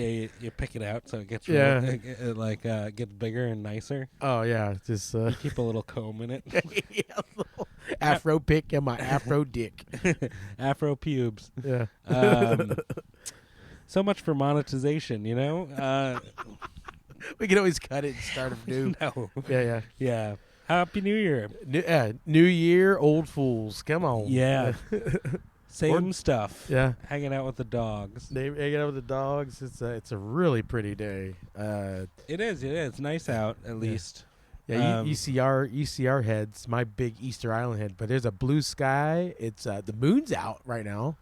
you pick it out so it gets gets bigger and nicer. Oh yeah, just You keep a little comb in it. yeah, afro pick and my afro dick. Afro pubes. Yeah. So much for monetization, you know? We can always cut it and start anew. No. Yeah. Happy New Year. New Year, old fools. Come on. Yeah. Same stuff. Yeah. Hanging out with the dogs. Hanging out with the dogs. It's a really pretty day. It is. It's nice out, at least. Yeah, you see our heads, my big Easter Island head, but there's a blue sky. It's the moon's out right now.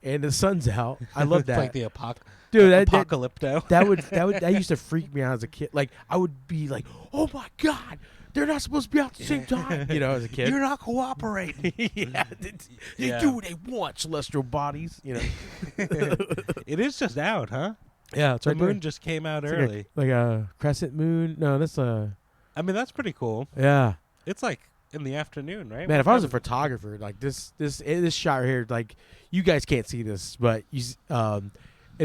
And the sun's out. I love that. It's like the apocalypto. apocalypto. That used to freak me out as a kid. Like I would be like, "Oh my god, they're not supposed to be out at the same time." You know, as a kid. You're not cooperating. They do what they want, celestial bodies. You know. It is just out, huh? Yeah, it's The right moon there. just came out It's early. like a crescent moon. No, that's a. I mean, that's pretty cool. Yeah. It's like in the afternoon, right? Man, if I was a photographer, like this shot right here, like you guys can't see this, but it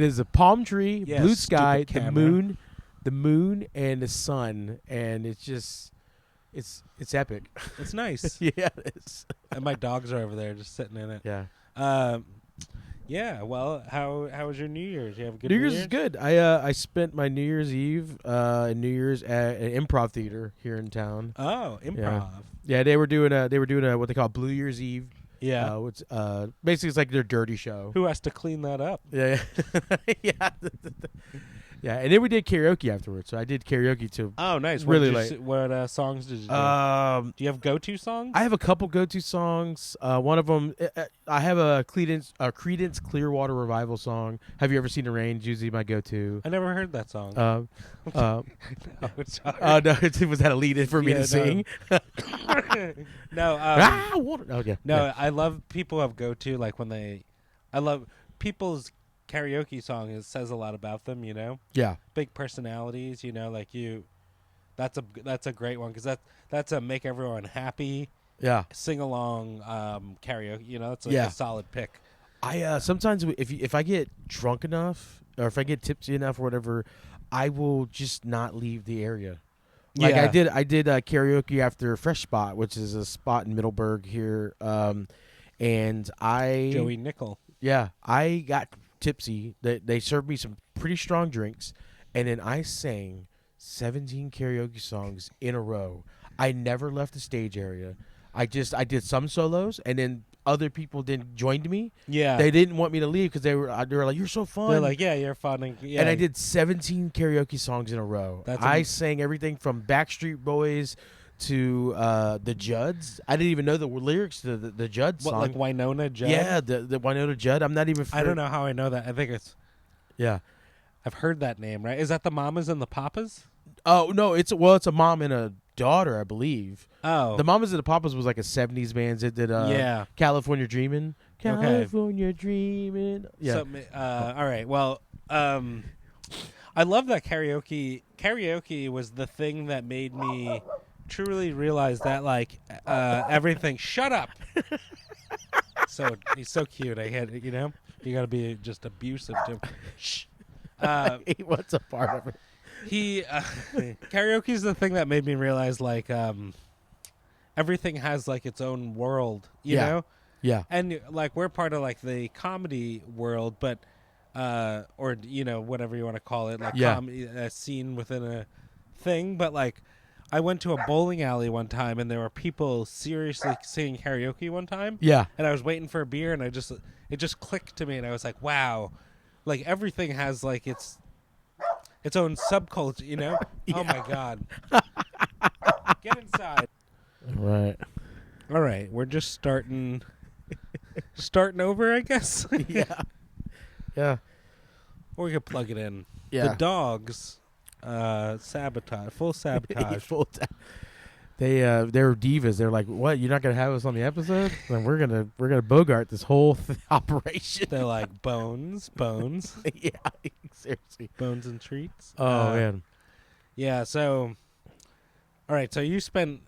is a palm tree, Yeah, blue sky, stupid camera. the moon, and the sun, and it's just, it's epic. It's nice. Yeah, it's. And my dogs are over there just sitting in it. Yeah. Yeah. Well, how was your New Year's? You have a good New Year's is good. I spent my New Year's Eve and New Year's at an improv theater here in town. Oh, improv. Yeah, they were doing a what they call Blue Year's Eve. Yeah. Which basically it's like their dirty show. Who has to clean that up? Yeah. Yeah. Yeah, and then we did karaoke afterwards. So I did karaoke too. Oh, nice. Really late. What songs did you do? Do you have go-to songs? I have a couple go-to songs. One of them, I have a Creedence Clearwater Revival song. Have you ever seen the rain? It's usually my go-to. I never heard that song. No, Sorry. was that a lead-in for me to sing? No. Okay. No, Yeah. I love people have go-to like when I love people's karaoke song. It says a lot about them, you know. Yeah. Big personalities, you know, like you. That's a great one because that's a make everyone happy. Yeah. Sing along karaoke, you know. That's like a solid pick. I sometimes if I get drunk enough or if I get tipsy enough or whatever, I will just not leave the area. Like I did karaoke after Fresh Spot, which is a spot in Middleburg here, and Joey Nickel. Yeah, I got tipsy. They served me some pretty strong drinks, and then I sang 17 karaoke songs in a row. I never left the stage area. I did some solos, and then other people joined me. Yeah, they didn't want me to leave because they were like, "You're so fun." They're like, "Yeah, you're fun." And I did 17 karaoke songs in a row. I sang everything from Backstreet Boys to the Judds. I didn't even know the lyrics to the Judd song. Like Winona Judd? Yeah, the Winona Judd. I'm not even. I don't know how I know that. I think it's. Yeah, I've heard that name. Right? Is that the Mamas and the Papas? Oh no, it's a mom and a daughter, I believe. Oh, the Mamas and the Papas was like a '70s band that did California Dreamin'. California Dreamin'. Yeah. So, all right. Well, I love that karaoke. Karaoke was the thing that made me truly realize that like everything. Shut up. So he's so cute. I had you know you got to be just abusive to him. Shh. He wants a part of it. Karaoke is the thing that made me realize like everything has like its own world, you know? Yeah. And like we're part of like the comedy world, but or you know whatever you want to call it, like a scene within a thing. But like I went to a bowling alley one time and there were people seriously singing karaoke one time. Yeah. And I was waiting for a beer and it just clicked to me and I was like, wow, like everything has like its own subculture, you know? Yeah. Oh my God. Get inside. All right. We're just starting over, I guess. Yeah. Yeah. Or we could plug it in. Yeah. The dogs full sabotage. They're divas. They're like, "What? You're not gonna have us on the episode? Then we're gonna Bogart this whole operation." They're like bones. Yeah, seriously. Bones and treats. Oh man. Yeah. So, all right. So you spent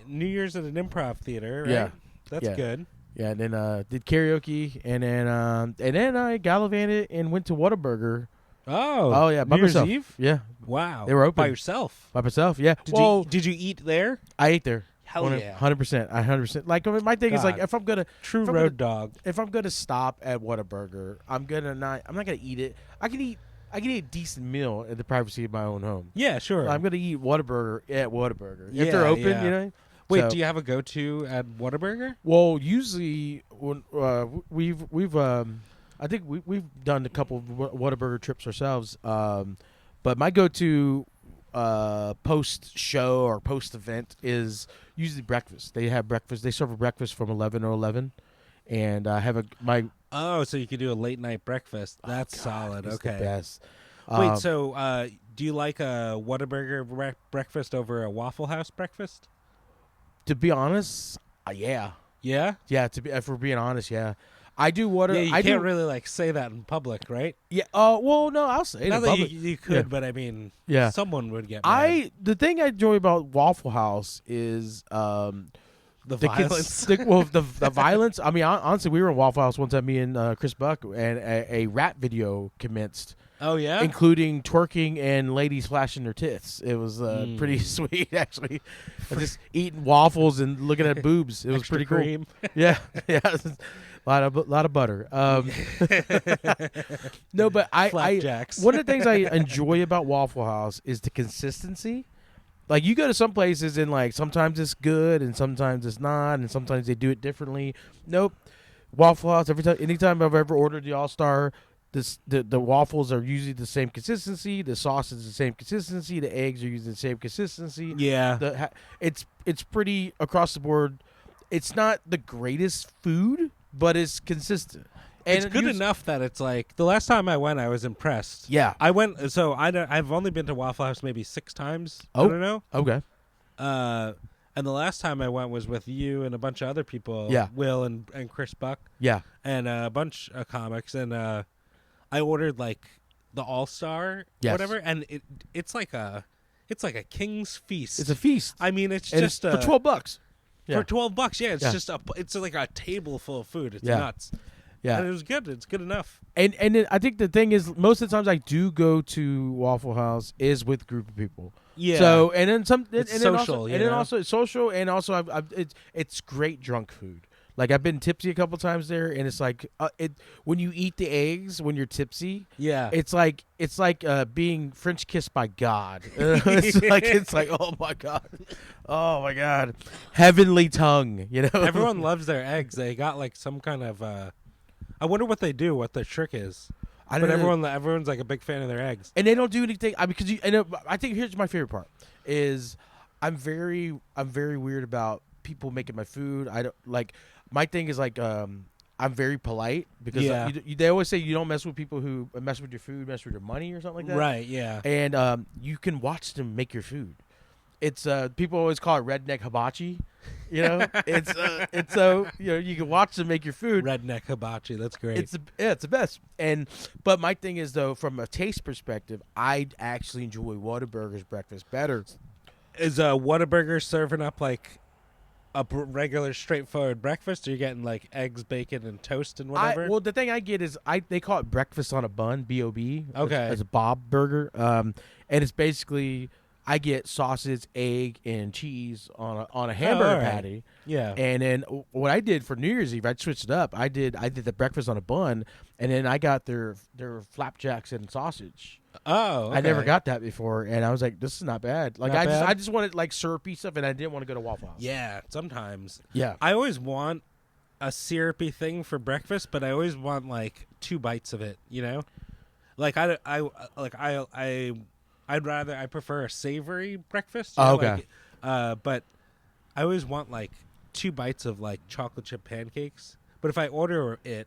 New Year's at an improv theater, right? Yeah. That's good. Yeah. And then did karaoke, and then I gallivanted and went to Whataburger Oh, yeah, New by Year's myself. Eve. Yeah, Wow, they were open by yourself. by myself. Yeah. Did you eat there? I ate there. Hell yeah. 100%. 100%. Like, I mean, my thing is like, God. if I'm gonna True if I'm road gonna, dog. if I'm gonna stop at Whataburger, I'm not gonna eat it. I can eat a decent meal in the privacy of my own home. Yeah, sure. I'm gonna eat Whataburger at Whataburger if Yeah, they're open. yeah. You know. Wait, So- do you have a go-to at Whataburger? Well, usually when we've I think we've done a couple of Whataburger trips ourselves. But my go-to post show or post event is usually breakfast. They have breakfast. They serve a breakfast from 11 or 11, and I have my Oh, so you could do a late night breakfast. That's God, solid. it's Okay. the best. Wait, so do you like a Whataburger breakfast over a Waffle House breakfast? to be honest, yeah. Yeah. If we're being honest, yeah. I do water. Yeah, you I can't do, really like say that in public, right? Yeah. Well, no, I'll say it Not in that public. you could, Yeah. but I mean, Yeah. someone would get mad. The thing I enjoy about Waffle House is The the violence. the violence. I mean, honestly, we were in Waffle House one time, me and Chris Buck, and a rap video commenced, Oh yeah. including twerking and ladies flashing their tits. It was pretty sweet, actually. Just eating waffles and looking at boobs. It was Extra pretty cool. cream. Yeah, yeah. A lot of butter. No, but Flapjacks. one of the things I enjoy about Waffle House is the consistency. Like, you go to some places and like sometimes it's good and sometimes it's not, and sometimes they do it differently. Nope. Waffle House, anytime I've ever ordered the All-Star, the waffles are usually the same consistency, the sauce is the same consistency, the eggs are usually the same consistency. Yeah. It's pretty across the board. It's not the greatest food, but it's consistent. And It's good enough that it's like the last time I went, I was impressed. Yeah. I went. So I've only been to Waffle House maybe 6 times. Oh. I don't know. Okay. And the last time I went was with you and a bunch of other people. Yeah. Will and Chris Buck Yeah. and a bunch of comics, and I ordered like the All-Star, Yes. whatever, and it's like a king's feast. It's a feast. I mean, it's And just it's for $12. Yeah. for $12. Yeah, it's Yeah. just it's like a table full of food. It's Yeah. nuts. Yeah. And it was good. It's good enough. And then I think the thing is, most of the times I do go to Waffle House is with a group of people. Yeah. So and then some. It's and then social, Also, you and then know? also it's social, and also it's great drunk food. Like, I've been tipsy a couple times there, and it's like when you eat the eggs when you're tipsy. Yeah. It's like being French kissed by God. It's like oh my God, heavenly tongue. You know, Everyone loves their eggs. They got like some kind of. I wonder what they do. What their trick is. I don't But know. everyone's like a big fan of their eggs. And they don't do anything. I mean, because I think here's my favorite part is I'm very weird about people making my food. I don't like my thing is like I'm very polite because Yeah. they always say you don't mess with people who mess with your food, mess with your money or something like that. Right. Yeah. And you can watch them make your food. It's people always call it redneck hibachi. You know, it's so you can watch them make your food. Redneck hibachi. That's great. It's the best. But my thing is though, from a taste perspective, I actually enjoy Whataburger's breakfast better. Is Whataburger serving up like a regular straightforward breakfast? Or you getting like eggs, bacon, and toast and whatever? Well, the thing I get is they call it breakfast on a bun, B-O-B. Okay. It's a Bob burger. And it's basically I get sausage, egg, and cheese on a hamburger all right. patty. yeah. And then what I did for New Year's Eve, I switched it up. I did the breakfast on a bun, and then I got their flapjacks and sausage. Oh. Okay. I never got that before, and I was like, "This is not bad." Like Not bad? I just wanted like syrupy stuff, and I didn't want to go to Waffle House. Yeah. Sometimes Yeah. I always want a syrupy thing for breakfast, but I always want like 2 bites of it. You know, like I prefer a savory breakfast. You Oh, know, okay. Like, but I always want like 2 bites of like chocolate chip pancakes. But if I order it,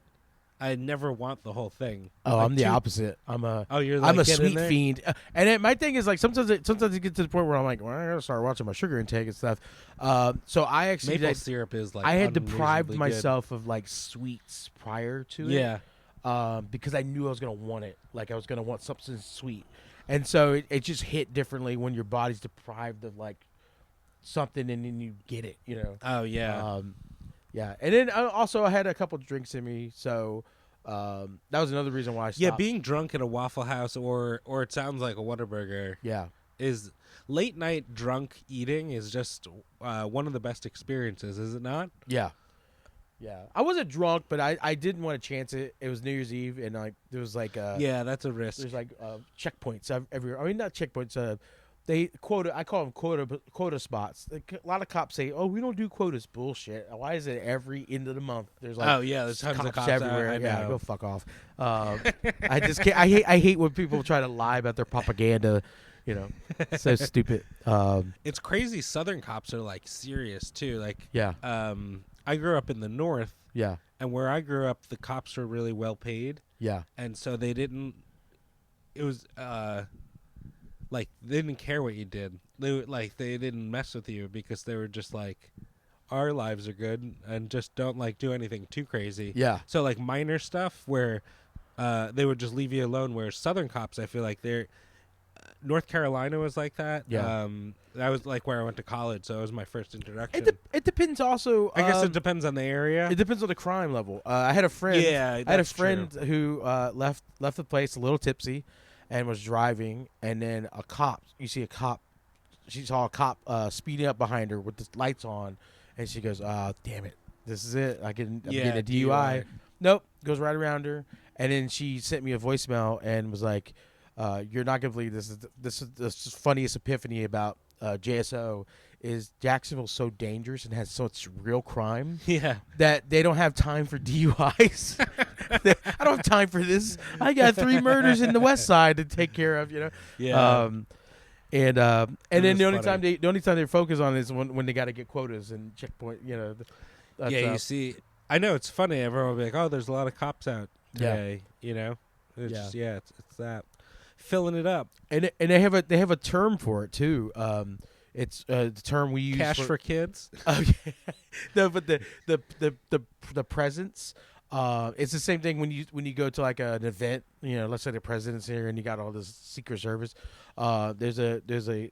I never want the whole thing. Oh, Like I'm the 2 opposite. You're like, I'm a get in sweet there? fiend, and then my thing is like sometimes it gets to the point where I'm like, well, I gotta start watching my sugar intake and stuff. So I actually Maple syrup is like I had unreasonably deprived good. myself of like sweets prior to it. Yeah. Because I knew I was gonna want it. Like I was gonna want something sweet, and so it just hit differently when your body's deprived of like something, and then you get it. You know. Oh yeah. Yeah, and then also I had a couple drinks in me, so That was another reason why I stopped. Yeah, being drunk at a Waffle House or it sounds like a Whataburger Yeah. is late night drunk eating is just one of the best experiences, is it not? Yeah. Yeah. I wasn't drunk, but I didn't want to chance it. It was New Year's Eve, and there was like yeah, that's a risk. there's like checkpoints everywhere. I mean, not checkpoints. They I call them quota spots. A lot of cops say, "Oh, we don't do quotas." Bullshit. Why is it every end of the month? There's like there's tons of cops everywhere. out, I Yeah, know. go fuck off. I just can't. I hate when people try to lie about their propaganda. So stupid. It's crazy. Southern cops are like serious too. Like, Yeah. I grew up in the North, Yeah. and where I grew up, the cops were really well paid, Yeah. and so they didn't. It was like they didn't care what you did. They didn't mess with you because they were just like, our lives are good and just don't like do anything too crazy. Yeah. So like minor stuff where they would just leave you alone. Where Southern cops, I feel like they're. North Carolina was like that. Yeah. That was like where I went to college, so it was my first introduction. It depends also. I guess it depends on the area. It depends on the crime level. I had a friend. Yeah, I had a that's friend true. who left the place a little tipsy, and was driving, and then a cop. You see a cop. She saw a cop speeding up behind her with the lights on, and she goes, damn it, this is it. I'm getting a DUI. Nope, goes right around her, and then she sent me a voicemail and was like, "You're not gonna believe this. This is the funniest epiphany about JSO is Jacksonville's so dangerous and has such real crime Yeah. that they don't have time for DUIs. I don't have time for this. I got 3 murders in the West Side to take care of. Yeah. And then the only funny. time they focus on is when they got to get quotas and checkpoint. That's, You see, I know it's funny. Everyone will be like, "Oh, there's a lot of cops out today." It's it's that filling it up. and they have a term for it too. It's the term we use Cash for kids. Oh yeah. No, but the presence. It's the same thing when you go to like an event. Let's say the president's here and you got all this Secret Service. There's a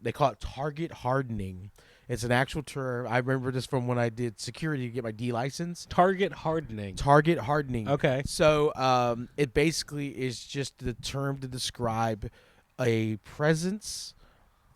they call it target hardening. It's an actual term. I remember this from when I did security to get my D license. Target hardening. Target hardening. Okay. So it basically is just the term to describe a presence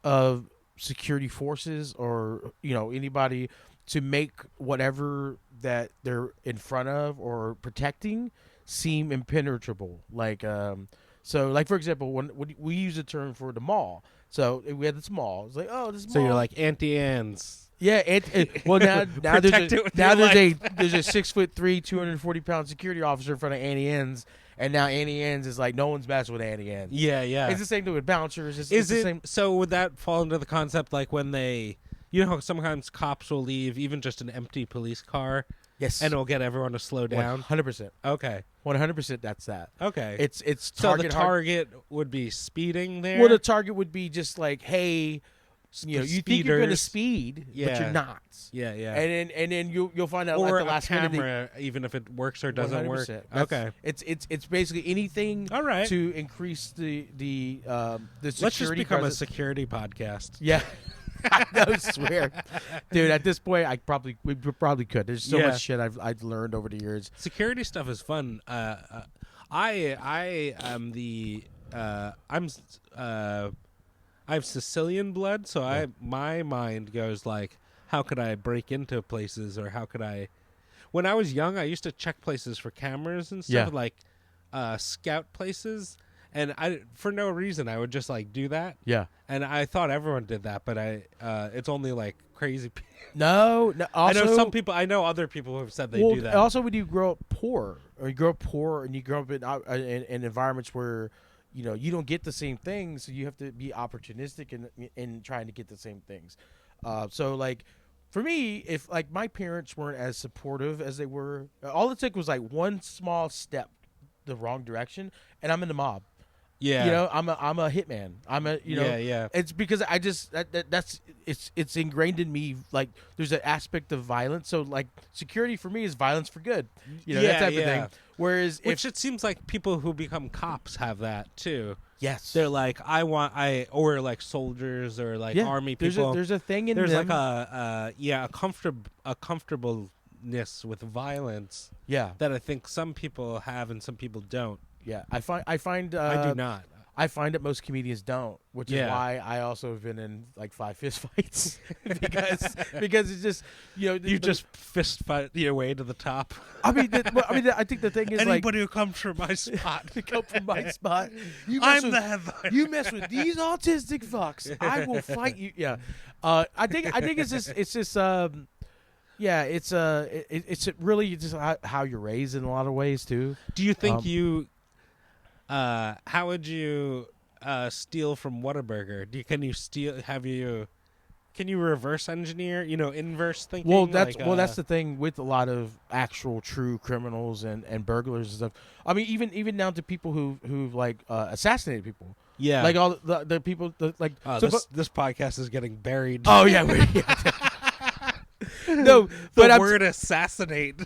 of security forces or anybody to make whatever that they're in front of or protecting seem impenetrable. Like for example, when we use the term for the mall. So we had this mall. It's like, oh, this mall. So you're like Auntie Anne's. Yeah, well now Protect it with your life. there's a 6'3", 240-pound security officer in front of Annie Ann's, and now Annie Ann's is like no one's messing with Annie Ann's. Yeah. It's the same thing with bouncers. It's Is the it same. so? Would that fall into the concept like when they, how sometimes cops will leave even just an empty police car, Yes, and it'll get everyone to slow down? 100%. Okay. 100%. That's that. Okay. It's so the target. target would be speeding there. Well, the target would be just like, hey, you think you're going to Speeders. speed, but Yeah. you're not. Yeah. And then you'll find out Or at the last a minute. camera, even if it works or doesn't work. 100%. Okay. It's basically anything All right. to increase the security. Let's just become presence. a security podcast. Yeah. I swear, dude. At this point, we probably could. There's so Yeah. much shit I've learned over the years. Security stuff is fun. I am the I have Sicilian blood, so my mind goes like, how could I break into places, or how could I? When I was young, I used to check places for cameras and stuff, Yeah. like scout places, and for no reason I would just like do that. Yeah. And I thought everyone did that, but it's only like crazy people. No. Also, I know some people. I know other people who have said they do that. Also, when you grow up poor, and you grow up in environments where you don't get the same things, so you have to be opportunistic in trying to get the same things. So like for me, if like my parents weren't as supportive as they were, all it took was like one small step the wrong direction, and I'm in the mob. Yeah. I'm a hitman. Yeah. It's because I just that's it's ingrained in me. Like there's an aspect of violence. So like security for me is violence for good. That type of thing. Whereas Which it seems like people who become cops have that too. yes, They're like, or like soldiers or like army people. There's a thing in There's them. like a comfortable comediness with violence Yeah, that I think some people have and some people don't. yeah. I find I do not. I find that most comedians don't, which is Yeah. why I also have been in like 5 fist fights because it's just You just fist fight your way to the top. I mean I think the thing is Anybody who comes from my spot. to come from my spot. I'm the headliner. You mess with these autistic fucks, I will fight you. Yeah, I think it's just yeah, it's really just how you're raised in a lot of ways too. Do you think how would you steal from Whataburger? Can you reverse engineer, inverse thinking? Well, that's the thing with a lot of actual true criminals and burglars and stuff. I mean, even down to people who've like assassinated people. Yeah. Like all the people like. This podcast is getting buried. Oh yeah. No, but the word assassinate.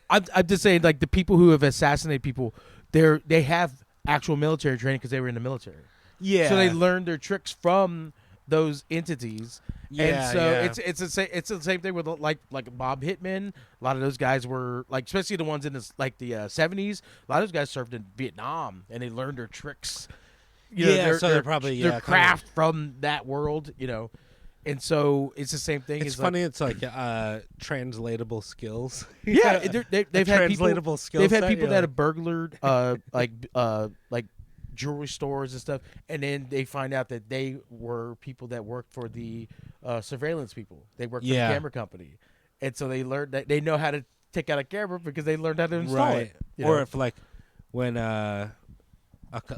I'm just saying, like the people who have assassinated people, they have actual military training because they were in the military. Yeah. So they learned their tricks from those entities. Yeah. And so yeah. it's the same thing with like Bob Hitman. A lot of those guys were like, especially the ones in the 70s. A lot of those guys served in Vietnam and they learned their tricks. So they're probably their craft from that world. And so it's the same thing. It's funny. It's like translatable skills. Yeah, they've had translatable skills. They've had people that have burglared like jewelry stores and stuff, and then they find out that they were people that worked for the surveillance people. They worked for the camera company, and so they learned that they know how to take out a camera because they learned how to install it. Or if like when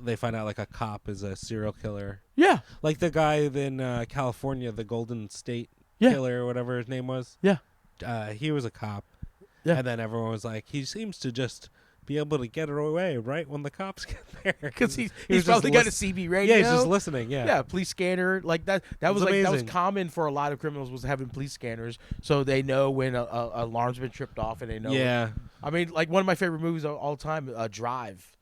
they find out like a cop is a serial killer. Yeah, like the guy in California, the Golden State Killer or whatever his name was. Yeah, he was a cop. Yeah, and then everyone was like, he seems to just be able to get it away right when the cops get there because he's probably got a CB radio. Yeah, he's just listening. Yeah, police scanner like that. That was amazing. That was common for a lot of criminals was having police scanners, so they know when a alarm's been tripped off, and they know. Yeah, I mean, like one of my favorite movies of all time, Drive,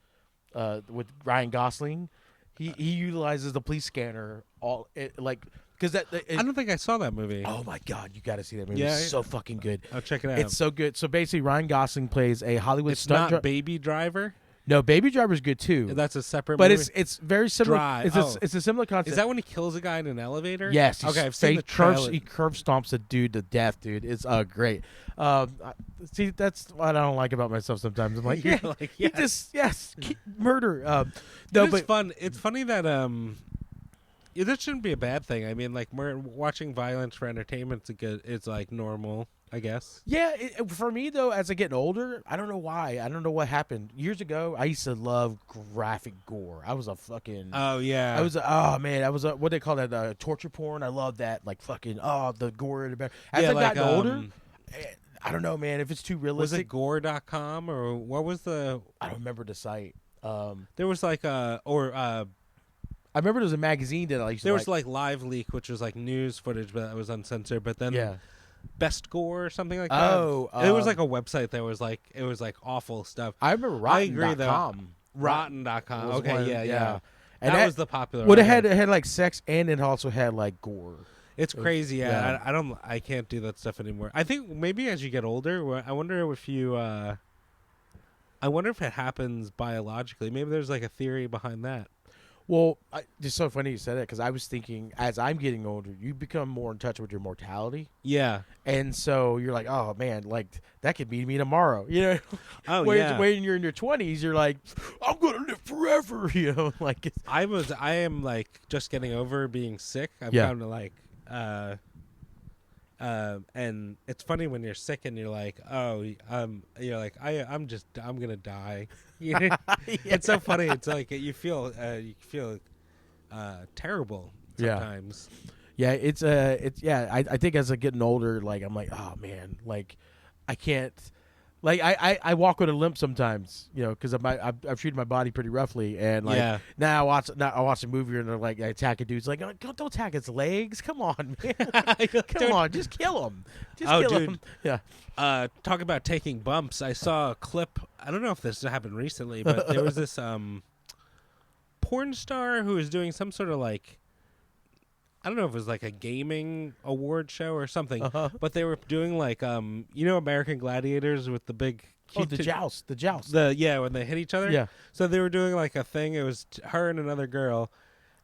with Ryan Gosling. He utilizes the police scanner because I don't think I saw that movie. Oh my god, you got to see that movie. Yeah, it's so fucking good. I'll check it out. It's so good. So basically, Ryan Gosling plays a Hollywood stunt. Not Baby Driver. No, Baby Driver's good too. That's a separate. But movie? it's very similar. Drive. It's a similar concept. Is that when he kills a guy in an elevator? Yes. Okay, I've seen the trailer. He curb stomps a dude to death, dude. It's great. See, that's what I don't like about myself sometimes. I'm like, murder. No, it's fun. It's funny that that shouldn't be a bad thing. I mean, like watching violence for entertainment it's like normal, I guess. Yeah, for me though, as I get older, I don't know why. I don't know what happened. Years ago, I used to love graphic gore. I was a fucking. Oh yeah. I was what they call that torture porn. I love that. Like fucking the gore. As I've gotten older, I don't know, man. If it's too realistic. Was it gore.com or what was the? I don't remember the site. There was like I remember there was a magazine that I used to was like Live Leak, which was like news footage, but that was uncensored. But then Best Gore or something like that. Oh, it was like a website that was like awful stuff. I remember Rotten.com. Rotten.com. Okay, yeah. And that was the popular. Well, it had like sex and it also had like gore. It's crazy. Yeah, I can't do that stuff anymore. I think maybe as you get older, I wonder if it happens biologically. Maybe there's like a theory behind that. Well, it's so funny you said that because I was thinking as I'm getting older, you become more in touch with your mortality. Yeah. And so you're like, oh, man, like that could be me tomorrow. You know? Oh, when you're in your 20s, you're like, I'm going to live forever. You know? Like I am like just getting over being sick. I'm kind of like, and it's funny when you're sick and you're like, I'm gonna die. It's so funny. It's like you feel terrible sometimes. Yeah, I think as I'm getting older, like I'm like, oh man, like I can't. Like I walk with a limp sometimes, because I've treated my body pretty roughly, and like now I watch a movie and they're like I attack a dude's like don't attack his legs, come on, man, come on, just kill him, kill him. Yeah. Talk about taking bumps. I saw a clip. I don't know if this happened recently, but there was this porn star who was doing some sort of like I don't know if it was like a gaming award show or something, Uh-huh. but they were doing like American Gladiators with the big Oh, the joust. when they hit each other. Yeah. So they were doing like a thing. It was her and another girl,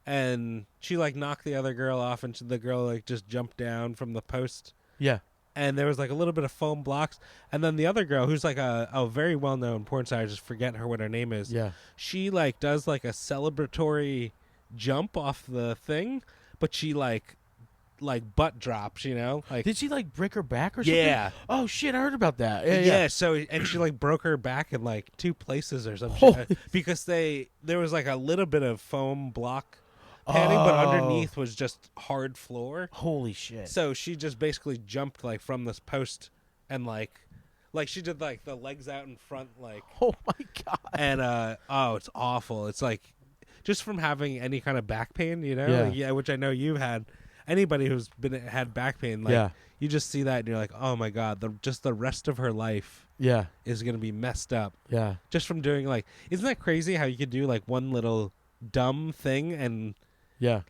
and she like knocked the other girl off, and the girl like just jumped down from the post. Yeah. And there was like a little bit of foam blocks, and then the other girl, who's like a very well known porn star, I just forget what her name is. Yeah. She like does like a celebratory jump off the thing, but she like butt drops, like. Did she like break her back or something? Yeah. Oh shit, I heard about that. Yeah. So and she like broke her back in like 2 places or something Holy because there was like a little bit of foam block padding, but underneath was just hard floor. Holy shit. So she just basically jumped like from this post and like she did like the legs out in front, like. Oh my god. And it's awful. It's like just from having any kind of back pain, Yeah. Like, which I know you've had. Anybody who's had back pain, like you just see that and you're like, oh my god, the rest of her life is gonna be messed up. Yeah. Just from doing like, isn't that crazy how you could do like one little dumb thing and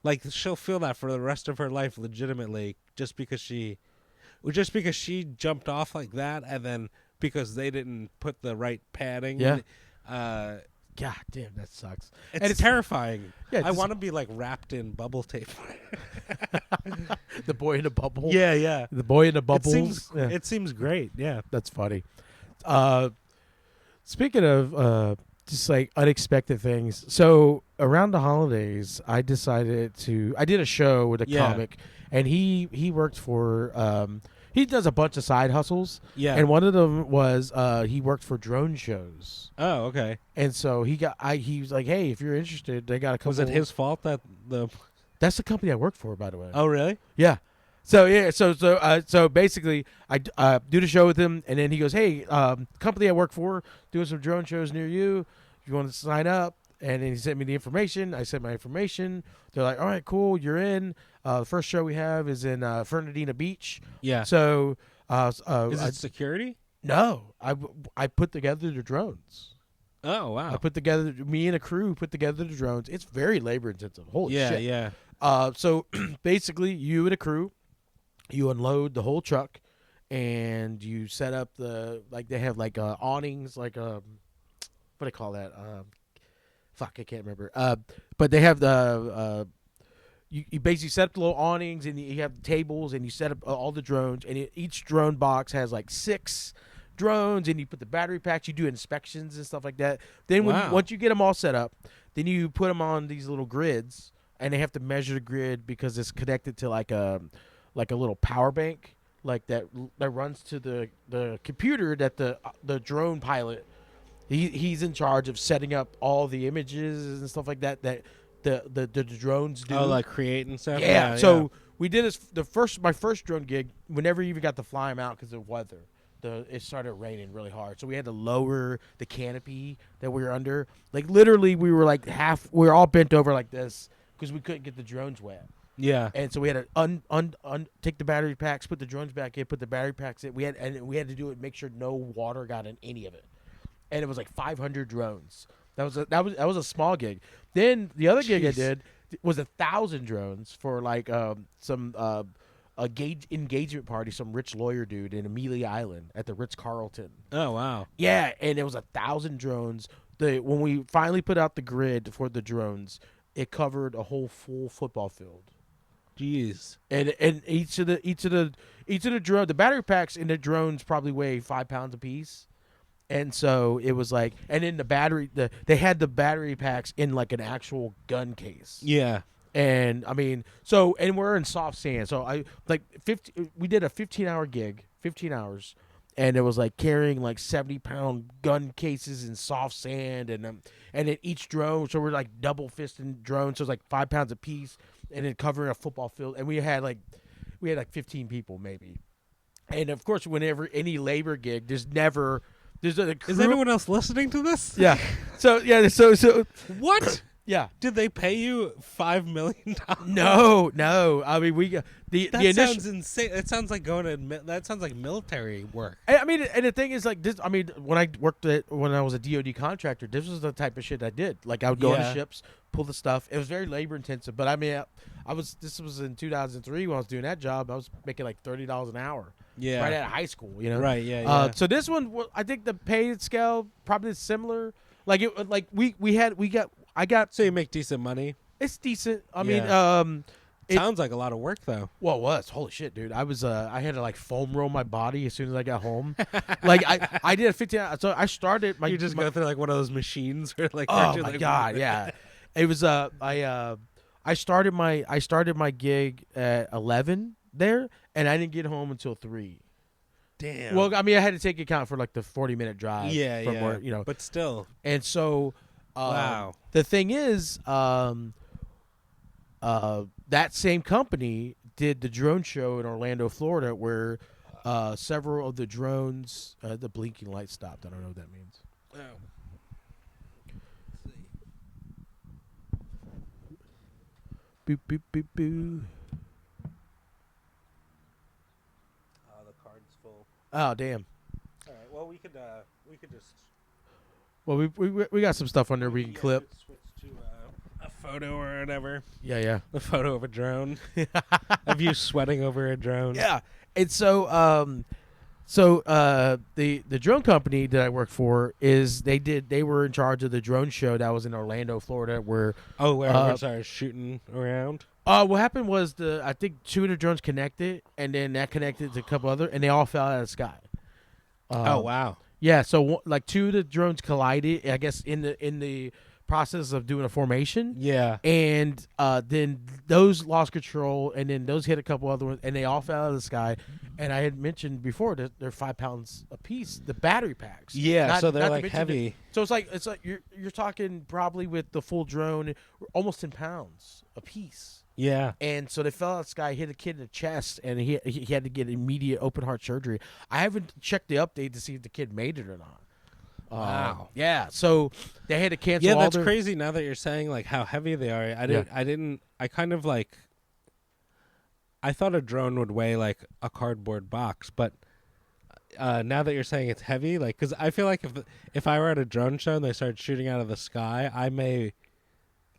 like she'll feel that for the rest of her life legitimately just because she jumped off like that, and then because they didn't put the right padding. God damn, that sucks. It's terrifying. Yeah, I want to be like wrapped in bubble tape. The boy in a bubble. Yeah. The boy in the bubbles. It seems great. Yeah. That's funny. Speaking of just like unexpected things. So around the holidays, I did a show with a comic, and he worked for he does a bunch of side hustles. Yeah. And one of them was he worked for drone shows. Oh, okay. And so he was like, hey, if you're interested, they got a couple. Was it his fault that That's the company I work for, by the way. Oh, really? Yeah. So basically, I do the show with him, and then he goes, "Hey, company I work for, doing some drone shows near you. If you want to sign up?" And then he sent me the information. I sent my information. They're like, "All right, cool, you're in." The first show we have is in Fernandina Beach. Yeah. So, is it security? No, I put together the drones. Oh wow! Me and a crew put together the drones. It's very labor intensive. Holy shit! Yeah. So basically, you and a crew, you unload the whole truck, and you set up they have like awnings, like what do I call that? Fuck, I can't remember. But they have you basically set up the little awnings, and you have tables, and you set up all the drones, and each drone box has like 6 drones, and you put the battery packs. You do inspections and stuff like that. Then once you get them all set up, then you put them on these little grids. And they have to measure the grid because it's connected to like a little power bank, like that runs to the computer that the drone pilot he's in charge of setting up all the images and stuff like that the drones do. Oh, like create and stuff. Yeah. So we did my first drone gig. We never even got to fly them out because of weather. It started raining really hard, so we had to lower the canopy that we were under. Like literally, we were like we were all bent over like this. Because we couldn't get the drones wet. Yeah. And so we had to take the battery packs, put the drones back in, put the battery packs in. We had to do it, make sure no water got in any of it. And it was like 500 drones. That was a small gig. Then the other gig I did was 1,000 drones for like some engagement party, some rich lawyer dude in Amelia Island at the Ritz-Carlton. Oh wow. Yeah, and it was 1,000 drones. When we finally put out the grid for the drones, it covered a whole full football field. Jeez. And each of the drone, the battery packs in the drones probably weigh 5 pounds apiece. And so it was like, and then they had the battery packs in like an actual gun case. Yeah. And I mean, and we're in soft sand. So we did a 15-hour gig, 15 hours. And it was like carrying like 70-pound gun cases in soft sand, and then each drone. So we're like double fisting drones, so it's like 5 pounds apiece, and then covering a football field. And we had like 15 people maybe. And of course, whenever any labor gig, there's a crew. Is anyone else listening to this? Yeah. So What? Yeah. Did they pay you $5 million? No. I mean, we got the initial. Sounds insane. It sounds like that sounds like military work. I mean, and the thing is, like this. I mean, when I was a DoD contractor, this was the type of shit I did. Like I would go on ships, pull the stuff. It was very labor intensive, but I mean, This was in 2003 when I was doing that job. I was making like $30 an hour. Yeah. Right out of high school. You know. Right. Yeah. So this one, I think the pay scale probably similar. Like it, like I got. So you make decent money. It's decent. I Yeah. mean, Sounds like a lot of work though. Well, it was. Holy shit, dude. I had to like foam roll my body as soon as I got home. Like I did a 15 so I started you just go through like one of those machines or like oh my god, yeah. It was I started my gig at 11 there and I didn't get home until 3. Damn. Well, I mean, I had to take account for like the 40-minute drive from where, you know. But still. And so wow. The thing is that same company did the drone show in Orlando, Florida, where several of the drones, the blinking light stopped. I don't know what that means. Oh. Let's see. Boop, boop, boop, boop. Oh, the card's full. Oh, damn. All right. Well, we could just. Well, we got some stuff on there we can clip. Switch to a photo or whatever. Yeah. The photo of a drone. Of you sweating over a drone. Yeah. And so the drone company that I work for they were in charge of the drone show that was in Orlando, Florida, where we started shooting around. What happened was I think 2 of the drones connected, and then that connected to a couple other, and they all fell out of the sky. Oh wow! Yeah, so like 2 of the drones collided, I guess, in the process of doing a formation. Yeah, and then those lost control, and then those hit a couple other ones, and they all fell out of the sky. And I had mentioned before that they're 5 pounds a piece, the battery packs. Yeah, so they're like heavy. So it's like you're talking probably with the full drone, almost 10 pounds a piece. Yeah. And so they fell out of the sky, hit a kid in the chest, and he had to get immediate open heart surgery. I haven't checked the update to see if the kid made it or not. Wow. Yeah. So they had to cancel. Yeah, that's crazy. Now that you're saying like how heavy they are, I kind of like. I thought a drone would weigh like a cardboard box, but now that you're saying it's heavy, like, because I feel like if I were at a drone show and they started shooting out of the sky, I may.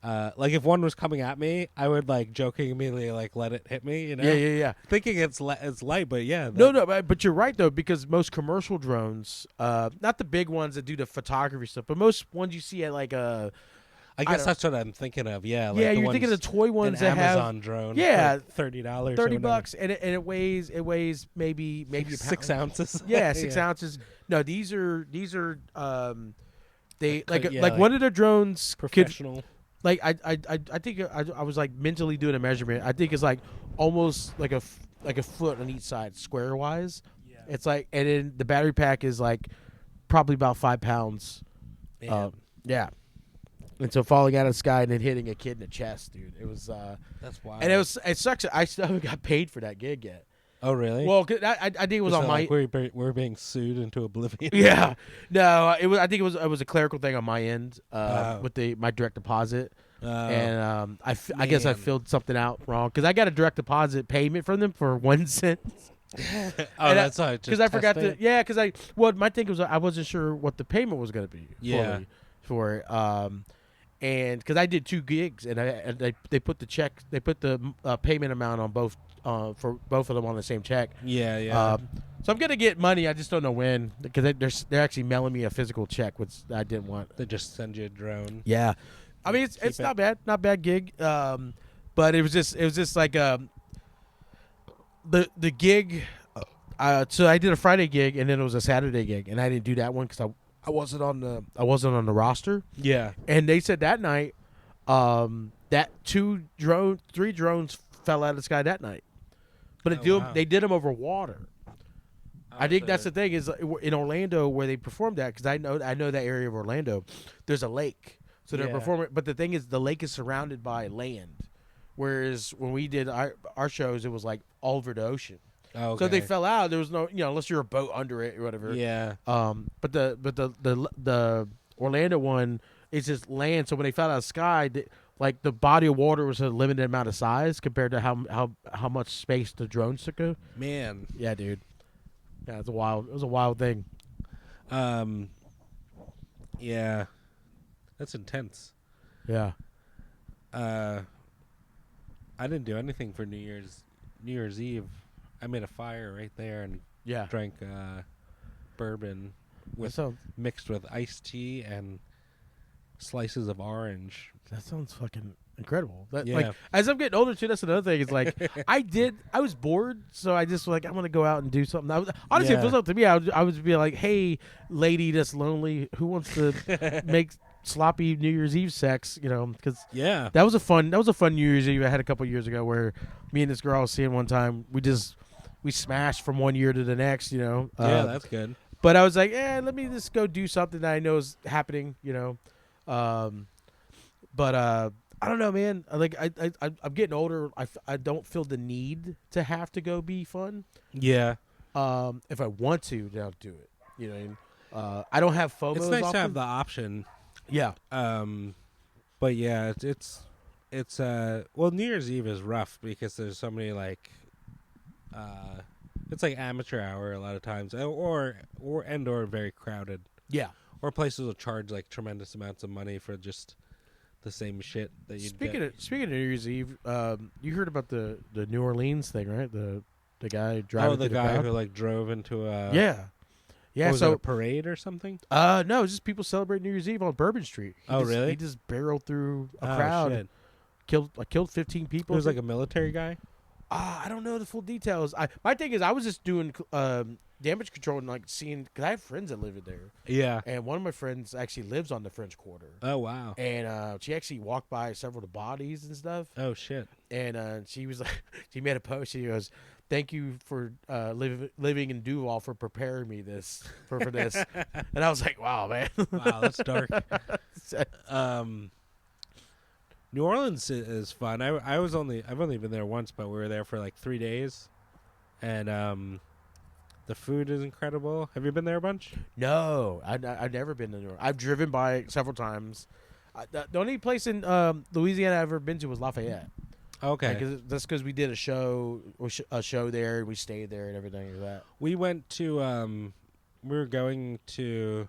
Like if one was coming at me, I would like jokingly like let it hit me, you know? Yeah. Thinking it's light, but yeah. No, but you're right though, because most commercial drones, not the big ones that do the photography stuff, but most ones you see at like a. I guess that's what I'm thinking of. Yeah. Like yeah, you're thinking of the toy ones that Amazon have drone. Yeah, $30. $30, and it weighs maybe a pound. 6 ounces. Yeah, 6 ounces. No, these are they like one of the drones professional. Like I think I was like mentally doing a measurement. I think it's like almost like a foot on each side, square wise. Yeah. It's like, and then the battery pack is like probably about 5 pounds. Yeah. And so falling out of the sky and then hitting a kid in the chest, dude. It was that's wild. And it sucks. I still haven't got paid for that gig yet. Oh really? Well, I think it was on my. Like we're being sued into oblivion. Yeah, no, it was. I think it was a clerical thing on my end with my direct deposit, and I guess I filled something out wrong because I got a direct deposit payment from them for 1 cent. That's all. Because I forgot to. Yeah, because my thing was I wasn't sure what the payment was going to be. Yeah. For it, and because I did 2 gigs and they put the payment amount on both. For both of them on the same check. Yeah. So I'm gonna get money. I just don't know when because they're actually mailing me a physical check, which I didn't want. They just send you a drone. Yeah, I mean it's not bad gig. But it was just like the gig. So I did a Friday gig and then it was a Saturday gig, and I didn't do that one because I wasn't on the roster. Yeah, and they said that night, that 3 drones fell out of the sky that night. But they did them over water. I think that's the thing is in Orlando where they performed that, because I know that area of Orlando. There's a lake, so they're performing. But the thing is, the lake is surrounded by land, whereas when we did our shows, it was like all over the ocean. Oh, okay. So they fell out. There was no, unless you're a boat under it or whatever. Yeah. But the Orlando one, It's just land. So when they fell out of the sky, like the body of water was a limited amount of size compared to how much space the drones took up. Man. Yeah, dude. Yeah, it was a wild thing. Yeah. That's intense. Yeah. I didn't do anything for New Year's Eve. I made a fire right there and Yeah. drank bourbon mixed with iced tea and slices of orange. That sounds fucking incredible. That, Yeah. Like, as I'm getting older too, that's another thing. It's like I was bored, so I just like I'm gonna go out and do something. Honestly, if it was up to me, I would be like, hey, lady that's lonely, who wants to make sloppy New Year's Eve sex? You know, because that was a fun New Year's Eve I had a couple years ago where me and this girl I was seeing one time, we smashed from one year to the next. You know. Yeah, that's good. But I was like, let me just go do something that I know is happening. You know. But I don't know, man. Like I'm getting older. I don't feel the need to have to go be fun. Yeah. If I want to, then I'll do it. You know what I mean? I don't have FOMO. It's nice to have the option. Yeah. But yeah, it's well, New Year's Eve is rough because there's so many like it's like amateur hour a lot of times, or very crowded. Yeah. Or places will charge like tremendous amounts of money for just the same shit that you get. Speaking of New Year's Eve, you heard about the New Orleans thing, right? The guy driving. Oh, the guy who like drove into a yeah. Was So it a parade or something? No, it's just people celebrating New Year's Eve on Bourbon Street. Really? He just barreled through a crowd. Shit. Killed 15 people. He was like a military guy. I don't know the full details. My thing is, I was just doing damage control and like seeing, because I have friends that live in there. Yeah. And one of my friends actually lives on the French Quarter. Oh wow. And she actually walked by several of the bodies and stuff. Oh shit. And she was like, she made a post. She goes, "Thank you for living in Duval for preparing me for this." And I was like, "Wow, man." Wow, that's dark. New Orleans is fun. I've only been there once, but we were there for like 3 days, and the food is incredible. Have you been there a bunch? No, I've never been to New Orleans. I've driven by it several times. The only place in Louisiana I've ever been to was Lafayette. Okay, that's because we did a show there, and we stayed there and everything like that. We went to we were going to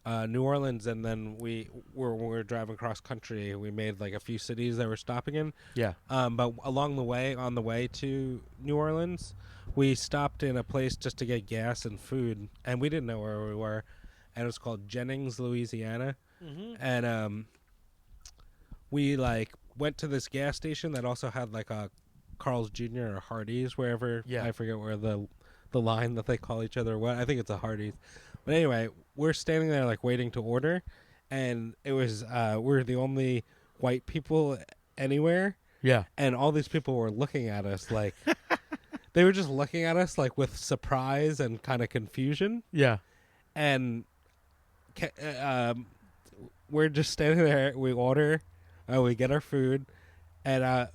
New Orleans, and then when we were driving cross country, we made like a few cities that we're stopping in. Yeah. But on the way to New Orleans, we stopped in a place just to get gas and food, and we didn't know where we were, and it was called Jennings, Louisiana. Mm-hmm. And we like went to this gas station that also had like a Carl's Jr. or Hardee's, wherever. Yeah. I forget where the line that they call each other. What I think it's a Hardee's. But anyway, we're standing there like waiting to order, and it was we're the only white people anywhere. Yeah. And all these people were looking at us like they were just looking at us like with surprise and kind of confusion. Yeah. And we're just standing there. We order, we get our food, and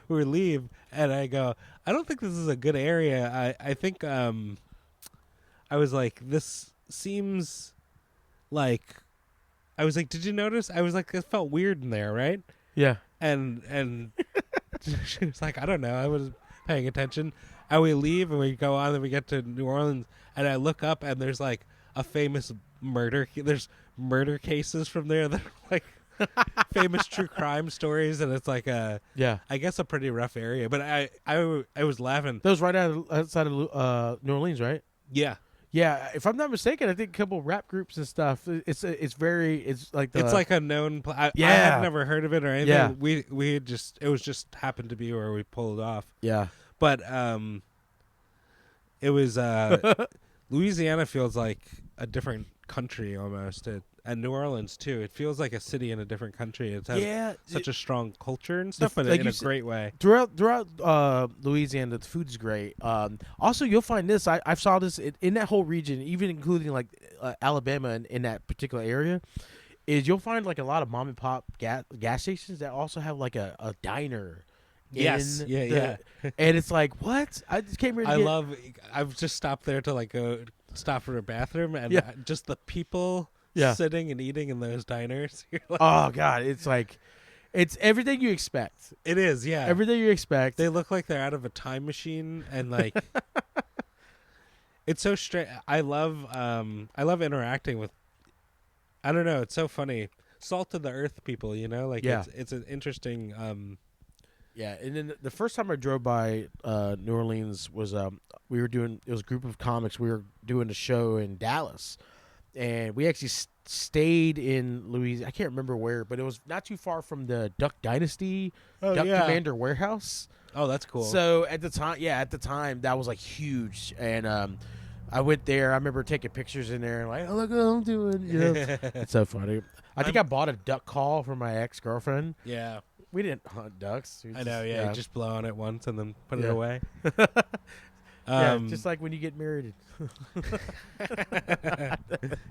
we leave, and I go, I don't think this is a good area. I think I was like, this seems like, I was like, did you notice? I was like, it felt weird in there, right? Yeah. And she was like, I don't know. I was paying attention. And we leave and we go on and we get to New Orleans, and I look up and there's like a famous there's murder cases from there that are like famous true crime stories, and it's like I guess a pretty rough area. But I was laughing. That was right outside of New Orleans, right? Yeah. Yeah, if I'm not mistaken, I think a couple rap groups and stuff. It's like it's like a known. I had never heard of it or anything. Yeah. We just it was just happened to be where we pulled off. Yeah, but it was Louisiana feels like a different country almost, and New Orleans too. It feels like a city in a different country. It has such a strong culture and stuff, but like in a great way. Throughout Louisiana, the food's great. Also, you'll find this. I saw this in that whole region, even including like Alabama and in that particular area. Is you'll find like a lot of mom and pop gas stations that also have like a diner. Yes. Yeah. And it's like, what? I just came here. I've just stopped there to like go stop for a bathroom, and Yeah. just the people Yeah. sitting and eating in those diners. You're like, Oh God, it's like it's everything you expect. it is, yeah. Everything you expect. They look like they're out of a time machine, and like it's so straight. I love interacting with. I don't know. It's so funny. Salt of the earth people, you know, like Yeah. it's an interesting. Yeah, and then the first time I drove by New Orleans was we were doing it was a group of comics. We were doing a show in Dallas, and we actually stayed in Louisiana. I can't remember where, but it was not too far from the Duck Dynasty Duck Commander warehouse. Oh, that's cool. So at the time that was like huge, and I went there. I remember taking pictures in there, and like, oh look what I'm doing. You know, it's so funny. I think I bought a duck call for my ex-girlfriend. Yeah. We didn't hunt ducks. I know, yeah. You just blow on it once and then put it Yeah. away. Yeah, just like when you get married.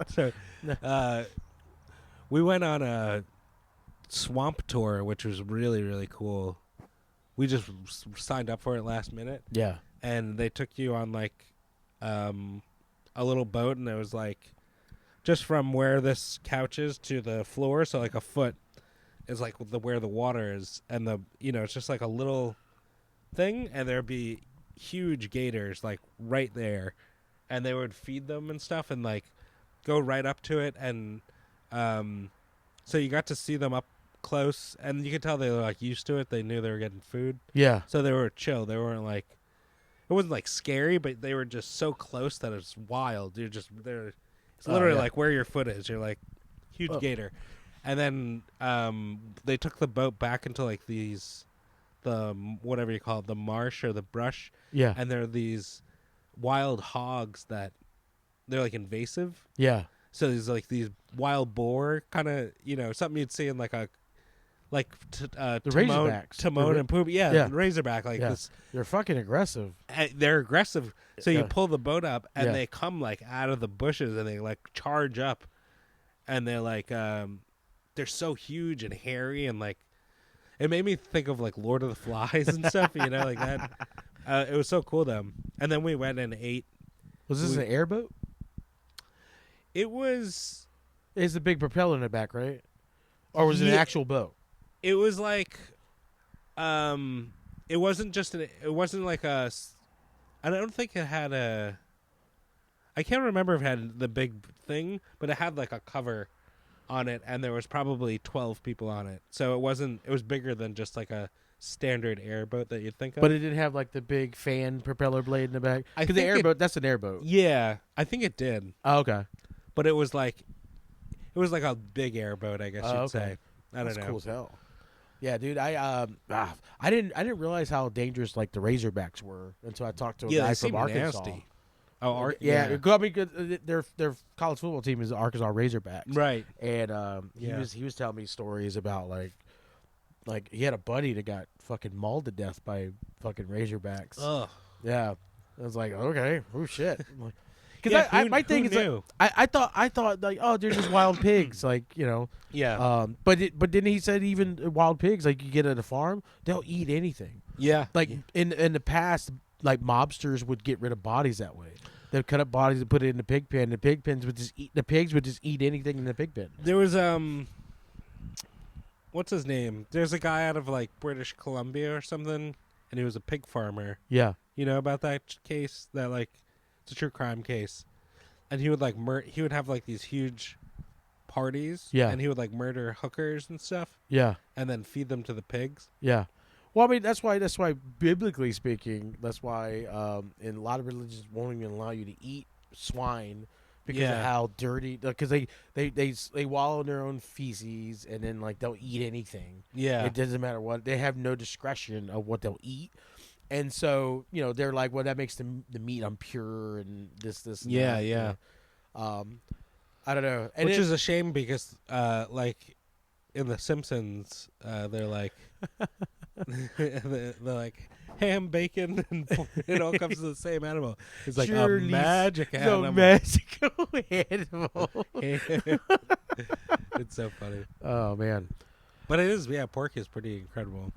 So, we went on a swamp tour, which was really, really cool. We just signed up for it last minute, Yeah. and they took you on like a little boat, and it was like just from where this couch is to the floor, so like a foot is like where the water is, and it's just like a little thing, and there'd be huge gators like right there, and they would feed them and stuff, and like go right up to it, and so you got to see them up close, and you could tell they were like used to it. They knew they were getting food, Yeah. so they were chill. They weren't like, it wasn't like scary, but they were just so close that it's wild. It's literally like where your foot is. You're like huge gator. And then they took the boat back into like the whatever you call it, the marsh or the brush. Yeah. And there are these wild hogs that they're like invasive. Yeah. So there's like these wild boar kind of, something you'd see in like a razorbacks. Timon and Pumbaa. Yeah, razorback like this. They're fucking aggressive. They're aggressive. So you Yeah. pull the boat up, and Yeah. they come like out of the bushes, and they like charge up, and they're like they're so huge and hairy, and like it made me think of like Lord of the Flies and stuff, like that. It was so cool though. And then we went and ate. Was this an airboat? It was. It's the big propeller in the back, right? Or was it an actual boat? It was like, it wasn't just it wasn't like a. I don't think it had a. I can't remember if it had the big thing, but it had like a cover on it, and there was probably 12 people on it. So it was bigger than just like a standard airboat that you'd think of. But it didn't have like the big fan propeller blade in the back. Because the airboat, that's an airboat. Yeah, I think it did. Oh, okay. But it was like a big airboat, I guess you'd say. I don't know. Cool as hell. Yeah, dude. I didn't realize how dangerous like the Razorbacks were until I talked to a guy from Arkansas. Nasty. Oh, yeah. I mean, their college football team is the Arkansas Razorbacks, right? And he was telling me stories about like he had a buddy that got fucking mauled to death by fucking Razorbacks. Ugh. Yeah, I was like, okay, oh shit. Because my thing is, like, I thought like, oh, they're just wild pigs, like, Yeah. But then he said even wild pigs, like you get at a farm, they'll eat anything. Yeah. Like in the past, like mobsters would get rid of bodies that way. They'd cut up bodies and put it in the pig pen. The pigs would just eat anything in the pig pen. There was what's his name? There's a guy out of like British Columbia or something, and he was a pig farmer. Yeah. You know about that case? That like it's a true crime case, and he would like he would have like these huge parties. Yeah. And he would like murder hookers and stuff. Yeah. And then feed them to the pigs. Yeah. Well, I mean, that's why biblically speaking, that's why in a lot of religions won't even allow you to eat swine because of how dirty. Because they wallow in their own feces, and then like they'll eat anything. Yeah. It doesn't matter what. They have no discretion of what they'll eat. And so, they're like, well, that makes the meat impure and this. And Yeah, that, yeah. I don't know. And which is a shame because, like, in The Simpsons, they're like, they're like ham, bacon, and it all comes to the same animal. It's like a magic animal. The magical animal. It's so funny. Oh man. But it is, pork is pretty incredible.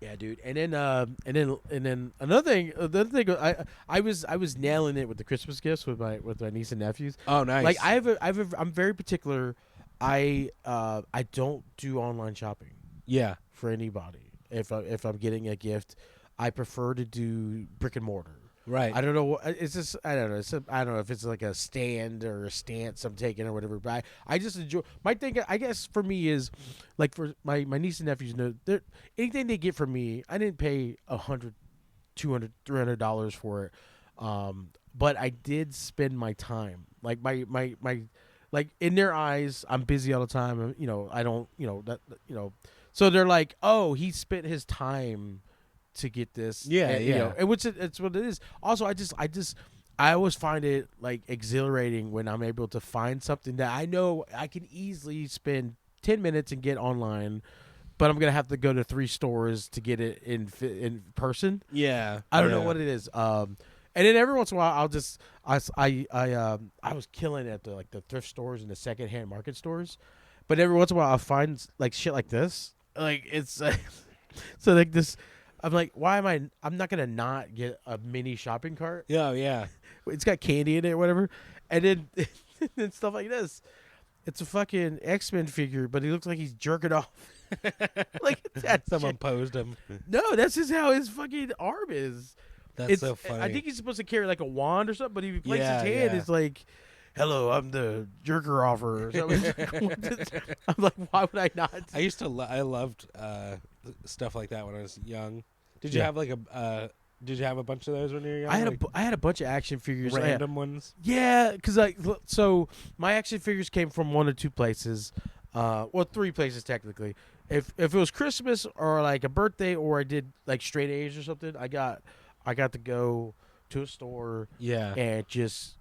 Yeah, dude. And then another thing. I was nailing it with the Christmas gifts with my niece and nephews. Oh, nice. Like I'm very particular. I don't do online shopping Yeah. for anybody. If I'm getting a gift, I prefer to do brick and mortar. Right. I don't know. It's just I don't know. I don't know if it's like a stand or a stance I'm taking or whatever. But I just enjoy my thing. I guess for me is like for my niece and nephews. Anything they get from me, I didn't pay $100, $200, $300 for it. But I did spend my time. Like my like in their eyes, I'm busy all the time. I don't. So they're like, oh, he spent his time to get this. Yeah, and, yeah. and which it's what it is. Also, I always find it like exhilarating when I'm able to find something that I know I can easily spend 10 minutes and get online, but I'm gonna have to go to 3 stores to get it in person. Yeah. I don't know Yeah. what it is. And then every once in a while, I'll just I was killing at the thrift stores and the secondhand market stores, but every once in a while I'll find like shit like this. Like it's so like this. I'm like, why am I? I'm not gonna not get a mini shopping cart. Yeah. Yeah. It's got candy in it or whatever, and then and stuff like this. It's a fucking X-Men figure, but he looks like he's jerking off. Like that. Someone shit. posed him. No, that's just how his fucking arm is. That's so funny. I think he's supposed to carry like a wand or something, but if he places Yeah, his hand, yeah. it's like, "Hello, I'm the jerker offer." Or something. I'm like, why would I not? I used to. I loved stuff like that when I was young. Did you Yeah. have like a? Did you have a bunch of those when you were young? I had a bunch of action figures. Random ones. Yeah, because so my action figures came from 1 or 2 places, well 3 places technically. If it was Christmas or like a birthday or I did like straight A's or something, I got to go to a store Yeah. and just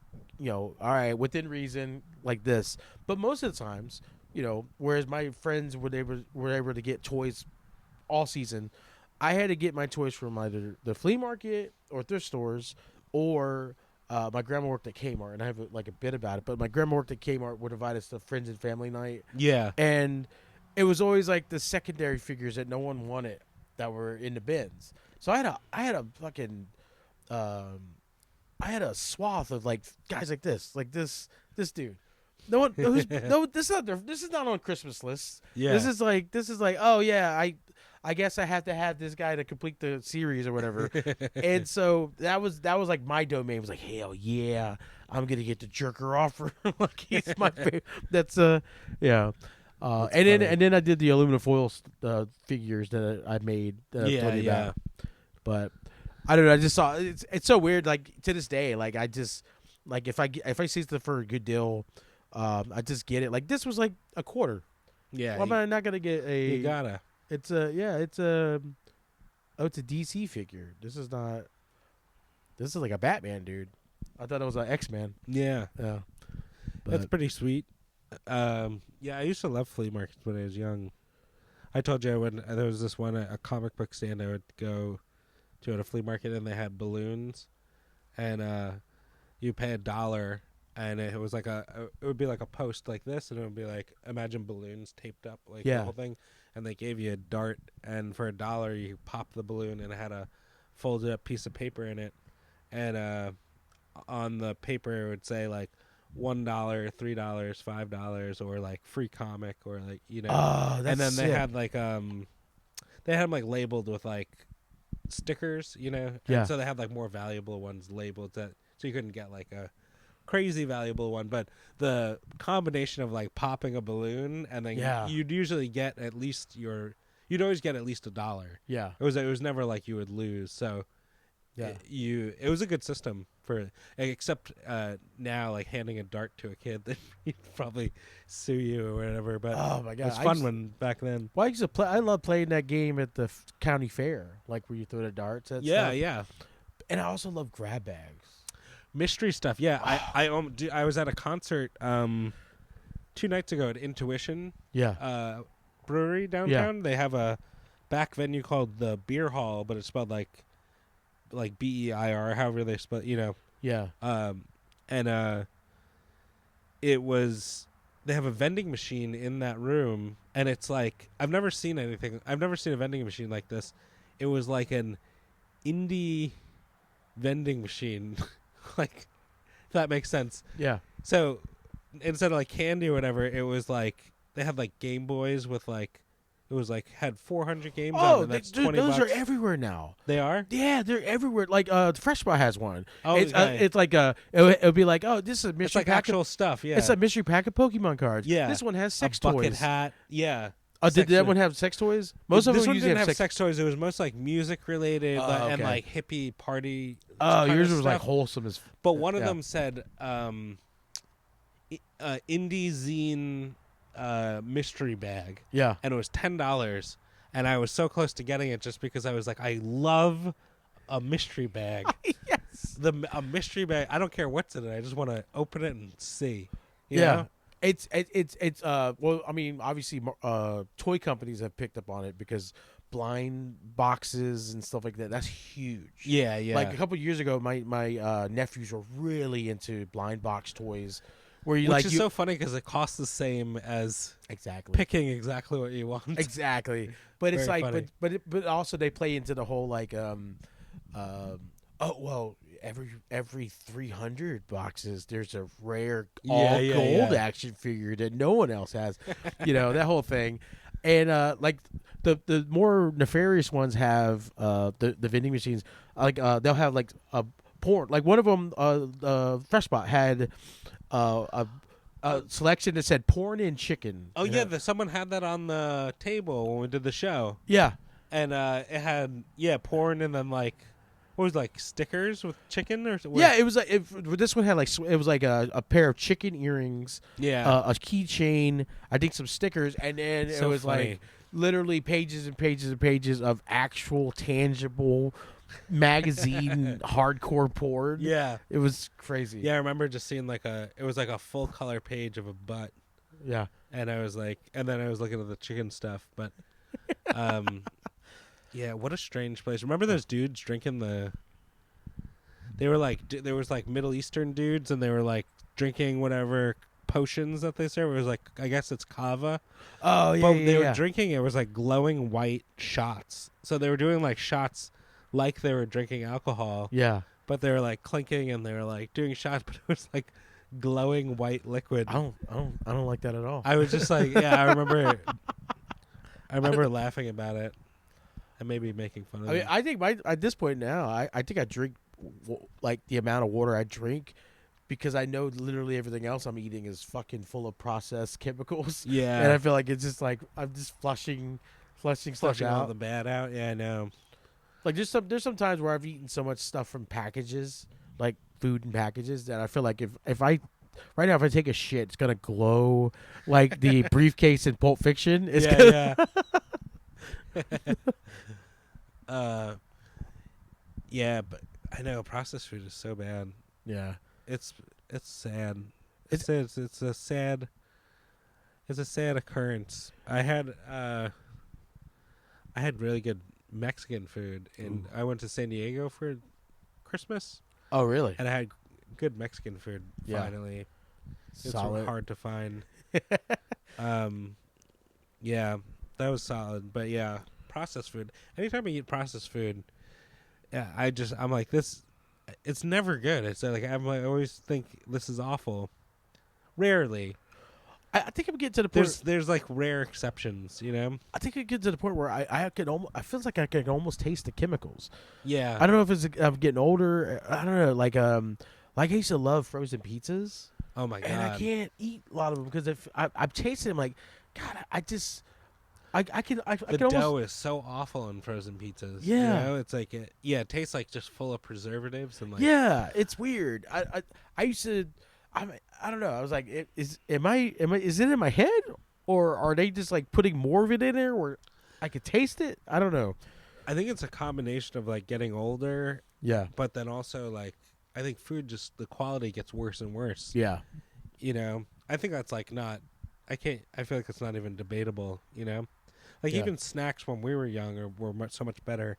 all right, within reason, like this. But most of the times, whereas my friends were able to get toys all season, I had to get my toys from either the flea market or thrift stores, or my grandma worked at Kmart, and I have a bit about it. But my grandma worked at Kmart, would invite us to friends and family night, Yeah. and it was always like the secondary figures that no one wanted that were in the bins. So I had a fucking I had a swath of like guys like this dude. No one, no, this is not on Christmas lists. Yeah. This is like, oh yeah, I guess I have to have this guy to complete the series or whatever. And so that was like my domain. It was like, hell yeah, I'm gonna get the jerker offer. Like he's my favorite. That's yeah. And then I did the aluminum foil figures that I made. That I told you about. But I don't know. I just saw it's so weird. Like to this day, like I just like if I see something for a good deal, I just get it. Like this was like a quarter. Yeah. Why am I not gonna get a? You gotta. It's a DC figure. This is not. This is like a Batman, dude. I thought it was an X-Man. Yeah. Yeah, That's pretty sweet. Yeah, I used to love flea markets when I was young. I told you when there was this one a comic book stand I would go to at a flea market, and they had balloons, and you pay $1, and it was like it would be like a post like this, and it would be like imagine balloons taped up like the whole thing, and they gave you a dart, and for $1 you pop the balloon, and it had a folded up piece of paper in it, and on the paper it would say like $1, $3, $5, or like free comic, or like Oh, that's and then they sick. had like they had them like labeled with like stickers, Yeah. and so they had like more valuable ones labeled so you couldn't get like a crazy valuable one, but the combination of like popping a balloon and then you'd usually get at least you'd always get at least $1. Yeah. It was never like you would lose, so Yeah. it was a good system for, except now like handing a dart to a kid that he'd probably sue you or whatever, but Oh my god, it was fun when back then. Well, I used to play. I love playing that game at the county fair, like where you throw the darts. And stuff. Yeah. And I also love grab bags. Mystery stuff. Yeah, I was at a concert 2 nights ago at Intuition Brewery downtown. They have a back venue called the Beer Hall, but it's spelled like BEIR, however they spell, Yeah. And they have a vending machine in that room, and it's like I've never seen a vending machine like this. it was like an indie vending machine. Like, if that makes sense. Yeah. So instead of like candy or whatever, it was like they had like Game Boys with like it was like had 400 games on it. And that's dude, 20 those bucks. are everywhere now. They are? Yeah, they're everywhere. Like Fresh Spot has one. Oh, it's okay. it's like it'll be like, oh, this is a mystery It's like pack actual stuff. Yeah. It's a mystery pack of Pokemon cards. Yeah. This one has sex a bucket toys. hat. Yeah. Did that one have sex toys? Most of them this one usually didn't have sex. sex toys. It was most like music related and okay. like hippie party. Oh, kind yours of was stuff. like wholesome as. But one of yeah. them said indie zine mystery bag. Yeah. And it was $10. And I was so close to getting it just because I was like, I love a mystery bag. Yes. A mystery bag. I don't care what's in it. I just want to open it and see. You Yeah. know? It's well, I mean, obviously toy companies have picked up on it because blind boxes and stuff like that's huge. Yeah, yeah. Like a couple of years ago, my nephews were really into blind box toys, where Which is so funny because it costs the same as exactly picking exactly what you want. exactly. But it's Very like, funny. but also they play into the whole like oh well, every 300 boxes there's a rare all gold action figure that no one else has. You know, that whole thing. And like the more nefarious ones have the vending machines, like they'll have like a porn. Like one of them, Fresh Spot had a selection that said porn and chicken. Oh yeah, someone had that on the table when we did the show. Yeah, and it had porn and then like what was it, like stickers with chicken or what? Yeah, it was like this one had like it was like a pair of chicken earrings. Yeah, a keychain. I think some stickers, and then So it was funny. like literally pages and pages and pages of actual tangible magazine hardcore porn. Yeah, it was crazy. yeah. I remember just seeing like it was like a full color page of a butt. Yeah, and I was like, and then I was looking at the chicken stuff, but yeah, what a strange place. Remember those dudes drinking they were like there was like Middle Eastern dudes and they were like drinking whatever potions that they serve. It was like, I guess it's kava. Oh yeah, But yeah, they were yeah. drinking, it was like glowing white shots. So they were doing like shots like they were drinking alcohol. Yeah. But they were like clinking and they were like doing shots, but it was like glowing white liquid. I don't like that at all. I was just like, yeah, I remember laughing about it and maybe making fun of I mean, it. I think at this point now, I think I drink like the amount of water I drink because I know literally everything else I'm eating is fucking full of processed chemicals. Yeah. And I feel like it's just like I'm just flushing stuff Flushing all out. the bad out. Yeah, I know. Like there's some times where I've eaten so much stuff from packages, like food and packages, that I feel like if I right now if I take a shit, it's gonna glow like the briefcase in Pulp Fiction. It's gonna yeah, but I know processed food is so bad. yeah. It's sad. It's a sad occurrence. I had really good Mexican food and I went to San Diego for Christmas Oh really? and I had good Mexican food Yeah. finally. It's Solid. hard to find. Yeah, that was solid. But yeah, processed food. Anytime I eat processed food, yeah, I'm like this. It's never good. It's like I always think this is awful. Rarely. I think I'm getting to the point. There's like rare exceptions, you know. I think I get to the point where I feel like I can almost taste the chemicals. Yeah. I don't know if I'm getting older. I don't know. Like I used to love frozen pizzas. Oh my god. And I can't eat a lot of them because if I've tasted them, like God, I can The almost. dough is so awful in frozen pizzas. Yeah. You know? It's like it tastes like just full of preservatives and like Yeah, it's weird. I used to. I don't know. I was like, is it in my head, or are they just like putting more of it in there, where I could taste it? I don't know. I think it's a combination of like getting older, Yeah. but then also like I think food just the quality gets worse and worse. Yeah. You know, I think that's like not. I feel like it's not even debatable. You know, like Yeah. even snacks when we were younger were so much better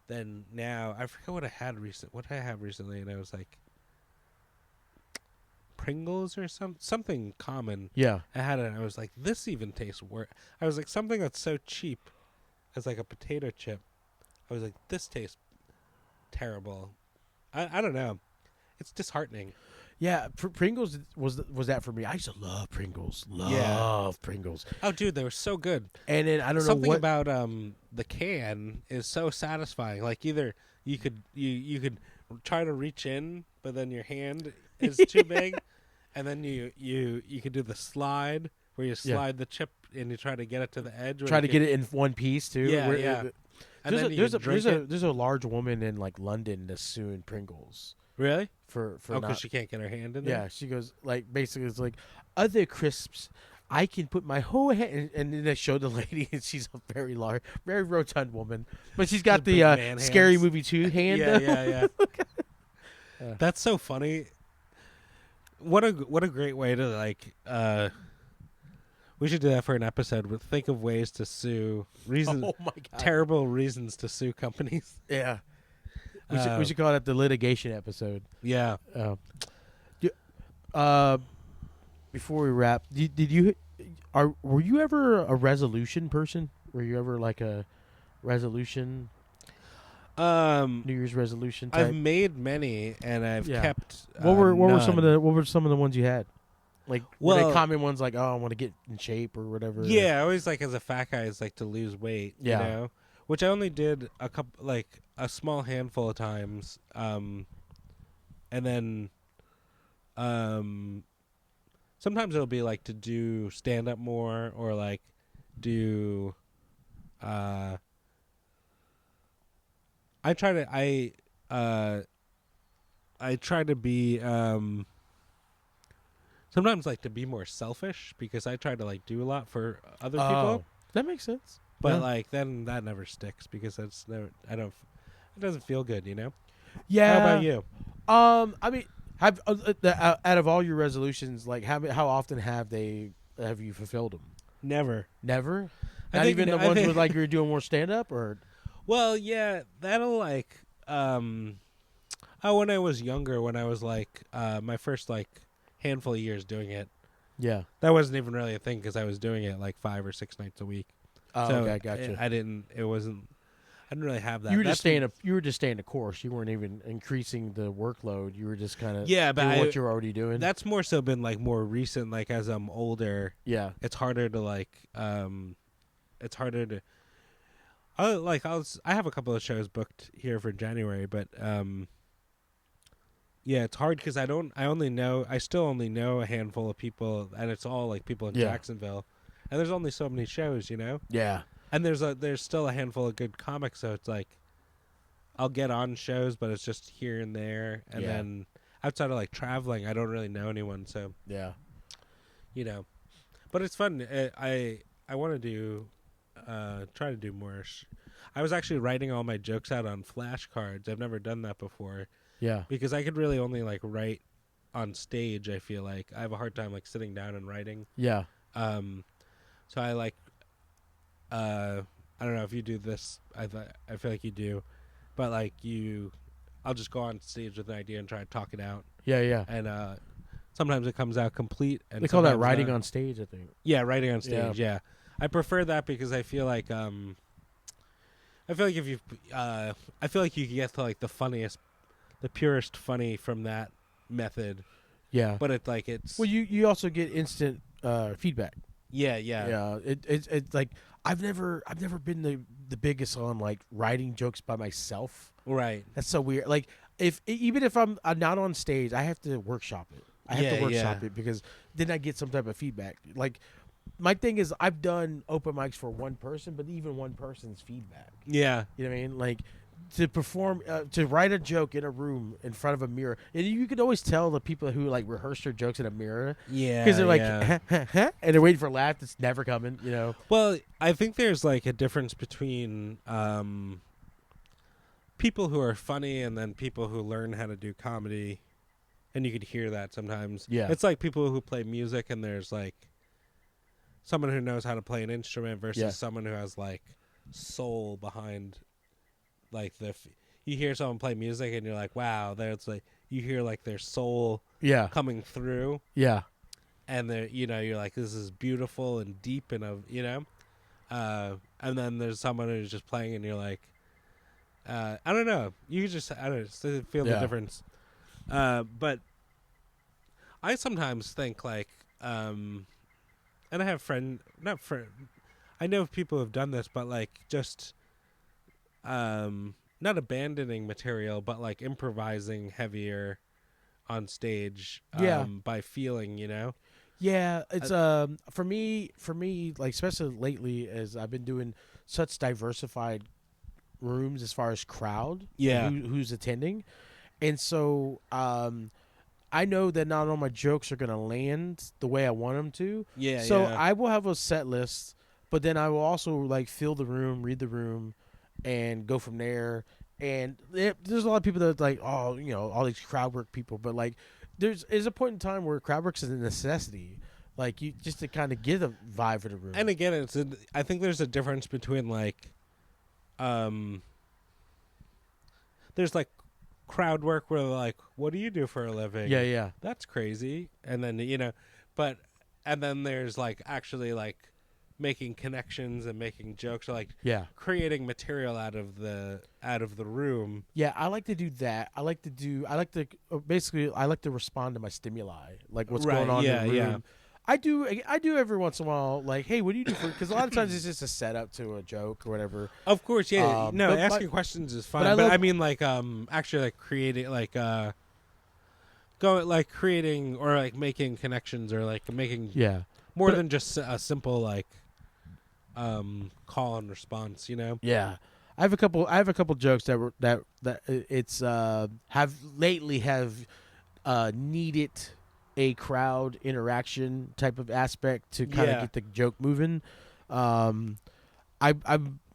than now. I forget what I had What did I have recently, and I was like Pringles or something common. Yeah. I had it, and I was like, this even tastes worse. I was like, something that's so cheap as like a potato chip. I was like, this tastes terrible. I don't know. It's disheartening. Yeah, Pringles was that for me. I used to love Pringles. Love Pringles. Oh, dude, they were so good. And then I don't Something know what about the can is so satisfying. Like either you could try to reach in, but then your hand is too big, and then you could do the slide where you slide the chip and you try to get it to the edge. Try to get it in one piece too. Yeah, yeah. And then There's a large woman in like London that's suing Pringles. Really? For because she can't get her hand in there. Yeah, she goes like basically it's like other crisps. I can put my whole hand, and then they show the lady, and she's a very large, very rotund woman, but she's got the Scary Movie 2 hand. Yeah. That's so funny. What a great way to like. We should do that for an episode. Think of ways to sue reasons. Oh my God. Terrible reasons to sue companies. Yeah. We should call it the litigation episode. Yeah. Before we wrap, were you ever a resolution person? Were you ever like a resolution? New Year's resolution type? I've made many, and I've kept. What were some none. of the ones you had? Like, were they common ones like, oh, I want to get in shape or whatever? Yeah, I always like as a fat guy is like to lose weight. You know, which I only did a small handful of times, and then, sometimes it'll be like to do stand up more or like do. I try to be sometimes like to be more selfish because I try to like do a lot for other people. That makes sense. But like then that never sticks because that's never. It doesn't feel good, you know. Yeah. How about you? I mean, have out of all your resolutions, like how often have you fulfilled them? Never. Never. Not even the ones where like you're doing more stand up or. Well, yeah, that'll like. When I was younger, when I was like my first like handful of years doing it. Yeah. That wasn't even really a thing because I was doing it like 5 or 6 nights a week. Oh, so okay, gotcha. I didn't really have that. You were just staying the course. You weren't even increasing the workload. You were just kind of doing what you're already doing. That's more so been like more recent. Like as I'm older, it's harder to like. It's harder to. I have a couple of shows booked here for January, but yeah, it's hard because I still only know a handful of people, and it's all like people in Jacksonville, and there's only so many shows, you know. Yeah. And there's still a handful of good comics, so it's like I'll get on shows, but it's just here and there, and then outside of like traveling, I don't really know anyone, so you know. But it's fun. I want to do try to do more. I was actually writing all my jokes out on flashcards. I've never done that before. Yeah. Because I could really only like write on stage. I feel like I have a hard time like sitting down and writing. Yeah. So I like. I don't know if you do this. I feel like you do, but like I'll just go on stage with an idea and try to talk it out. Yeah, yeah. And sometimes it comes out complete. And they call that writing on stage, I think. Yeah, writing on stage. Yeah, I prefer that because I feel like if you I feel like you can get to like the purest funny from that method. Yeah, but it's well, you also get instant feedback. Yeah. It's like I've never been the biggest on like writing jokes by myself. Right. That's so weird. Like even if I'm not on stage, I have to workshop it. I have to workshop it because then I get some type of feedback. Like my thing is I've done open mics for one person, but even one person's feedback. Yeah. You know what I mean? Like to perform, to write a joke in a room in front of a mirror. And you could always tell the people who like rehearse their jokes in a mirror. Yeah. Because they're like, and they're waiting for a laugh that's never coming, you know? Well, I think there's like a difference between people who are funny and then people who learn how to do comedy. And you could hear that sometimes. Yeah. It's like people who play music and there's like someone who knows how to play an instrument versus someone who has like soul behind like you hear someone play music and you're like, wow, there's like you hear like their soul coming through. Yeah. And you're like, this is beautiful and deep and and then there's someone who's just playing and you're like, I don't know. You just I don't know, just feel the Yeah. difference. But I sometimes think like, and I have not friend. I know people who have done this, but like just not abandoning material, but like improvising heavier on stage Yeah. by feeling, Yeah, it's for me like especially lately as I've been doing such diversified rooms as far as crowd and Yeah. who's attending. And so I know that not all my jokes are going to land the way I want them to. Yeah, So yeah. I will have a set list, but then I will also like fill the room, read the room and go from there. And there's a lot of people that like, oh, all these crowd work people, but like there's a point in time where crowd work is a necessity. Like you just to kind of get a vibe for the room. And again, I think there's a difference between like, there's like crowd work where like, what do you do for a living? Yeah, yeah. That's crazy. And then but and then there's like actually like making connections and making jokes, or like Yeah. creating material out of the room. Yeah, I like to do that. I like to basically I like to respond to my stimuli, like what's Right, going on yeah, in the room. yeah. I do every once in a while, like, hey, what do you do for? Because a lot of times it's just a setup to a joke or whatever. Of course, yeah. No, but asking questions is fine, but I but love- I mean like actually like creating like go like creating or like making connections or like making Yeah, more But- than just a simple like call and response, yeah. I have a couple jokes that were that it's have lately have needed a crowd interaction type of aspect to kind of Yeah. get the joke moving. I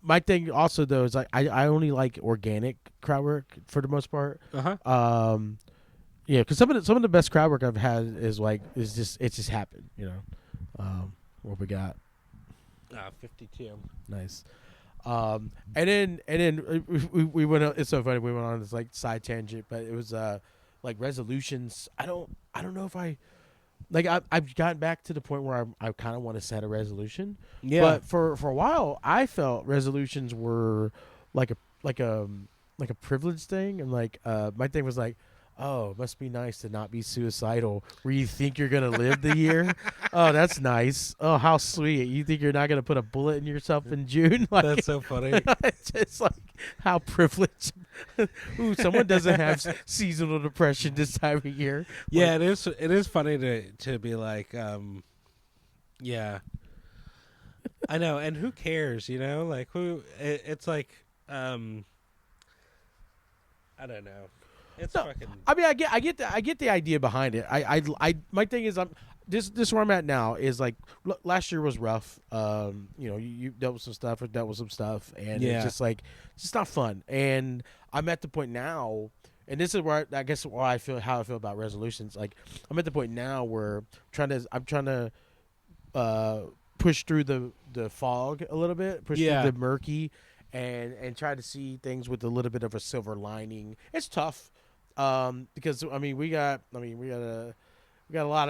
my thing also though is like I only like organic crowd work for the most part. Uh-huh. Yeah, because some of the best crowd work I've had is just happened. What we got. 52. Nice. And then we went on, it's so funny, we went on this like side tangent, but it was like resolutions. I don't know if I like I've gotten back to the point where I kind of want to set a resolution. Yeah. But for a while I felt resolutions were like a privilege thing, and like my thing was like, oh, it must be nice to not be suicidal where you think you're going to live the year. Oh, that's nice. Oh, how sweet. You think you're not going to put a bullet in yourself in June? Like, That's so funny. it's just like how privileged. Ooh, someone doesn't have seasonal depression this time of year. Yeah, it is funny to be like yeah. I know, and who cares, Like it's like I don't know. It's No, fucking I mean, I get the idea behind it. My thing is, this where I'm at now is like last year was rough. You dealt with some stuff, or dealt with some stuff, and Yeah. it's just like it's just not fun. And I'm at the point now, and this is where I guess why I feel how I feel about resolutions. Like I'm at the point now where I'm trying to push through the fog a little bit, push Yeah. through the murky, and try to see things with a little bit of a silver lining. It's tough. Because we got a lot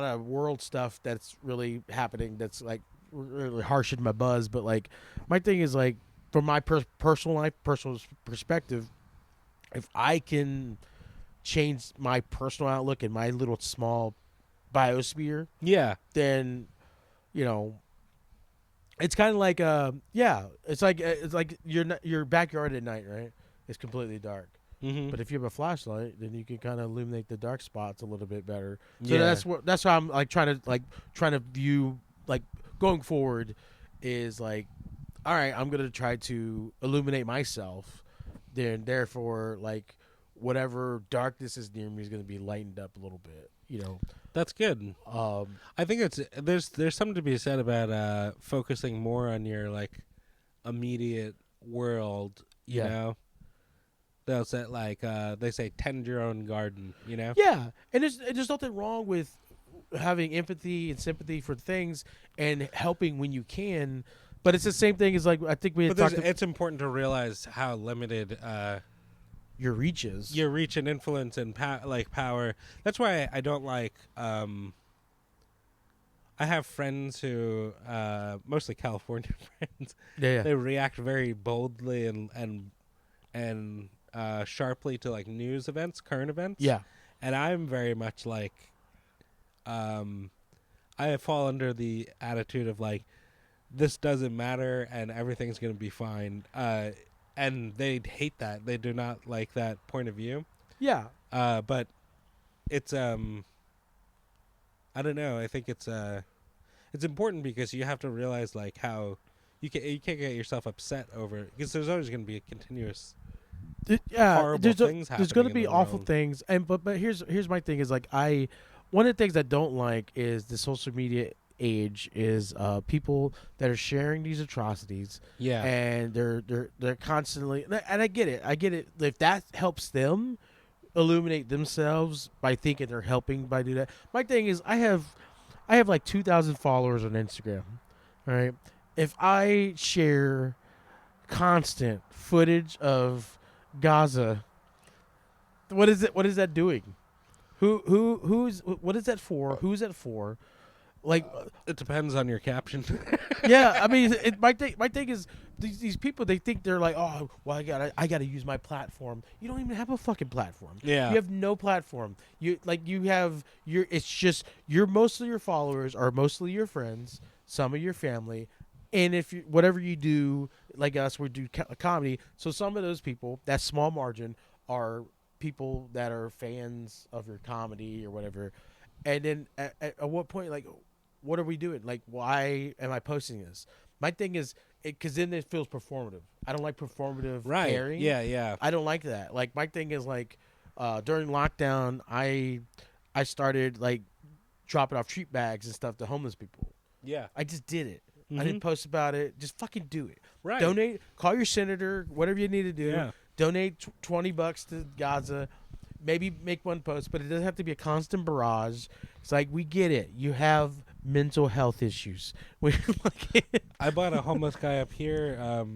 of world stuff that's really happening that's like really harshing my buzz. But like my thing is like from my personal life, personal perspective, if I can change my personal outlook in my little small biosphere, yeah. then it's kind of like it's like your backyard at night, right? It's completely dark. Mm-hmm. But if you have a flashlight, then you can kind of illuminate the dark spots a little bit better. So Yeah. that's how I'm like trying to view like going forward is like, all right, I'm gonna try to illuminate myself. Then therefore, like whatever darkness is near me is gonna be lightened up a little bit. That's good. I think there's something to be said about focusing more on your like immediate world. You Yeah. know, they'll say like they say tend your own garden. Yeah, and there's nothing wrong with having empathy and sympathy for things and helping when you can. But it's the same thing as like I think we had But talked about it's important to realize how limited your reaches. your reach and influence and power. That's why I don't like. I have friends who, mostly California friends, Yeah. they react very boldly and and sharply to like news events, current events. Yeah. And I'm very much like, I fall under the attitude of like, this doesn't matter and everything's going to be fine. And they hate that. They do not like that point of view. Yeah. But it's I don't know. I think it's important because you have to realize like how you can't get yourself upset over it because there's always going to be a continuous horrible things happening. There's going to in be the awful world. things, and but here's my thing is like one of the things I don't like is the social media age is people that are sharing these atrocities. Yeah. And they're constantly, and I get it if that helps them illuminate themselves by thinking they're helping by doing that. My thing is I have like 2,000 followers on Instagram. All right, if I share constant footage of Gaza, what is that doing? What is that for? Who's that for? Like, It depends on your caption. yeah, I mean, my thing is these people, they think they're like, oh, well, I gotta use my platform. You don't even have a fucking platform. Yeah. You have no platform. It's just most of your followers are mostly your friends, some of your family, and if you, whatever you do, like us, we do comedy. So some of those people, that small margin, are people that are fans of your comedy or whatever. And then at what point, like, what are we doing? Like, why am I posting this? My thing is, because then it feels performative. I don't like performative Right. caring. Yeah. I don't like that. Like, my thing is, like, during lockdown, I started, like, dropping off treat bags and stuff to homeless people. Yeah. I just did it. Mhm. I didn't post about it. Just fucking do it. Right. Donate. Call your senator. Whatever you need to do. Yeah. Donate $20 to Gaza. Maybe make one post, but it doesn't have to be a constant barrage. It's like, we get it. You have mental health issues. I bought a homeless guy up here.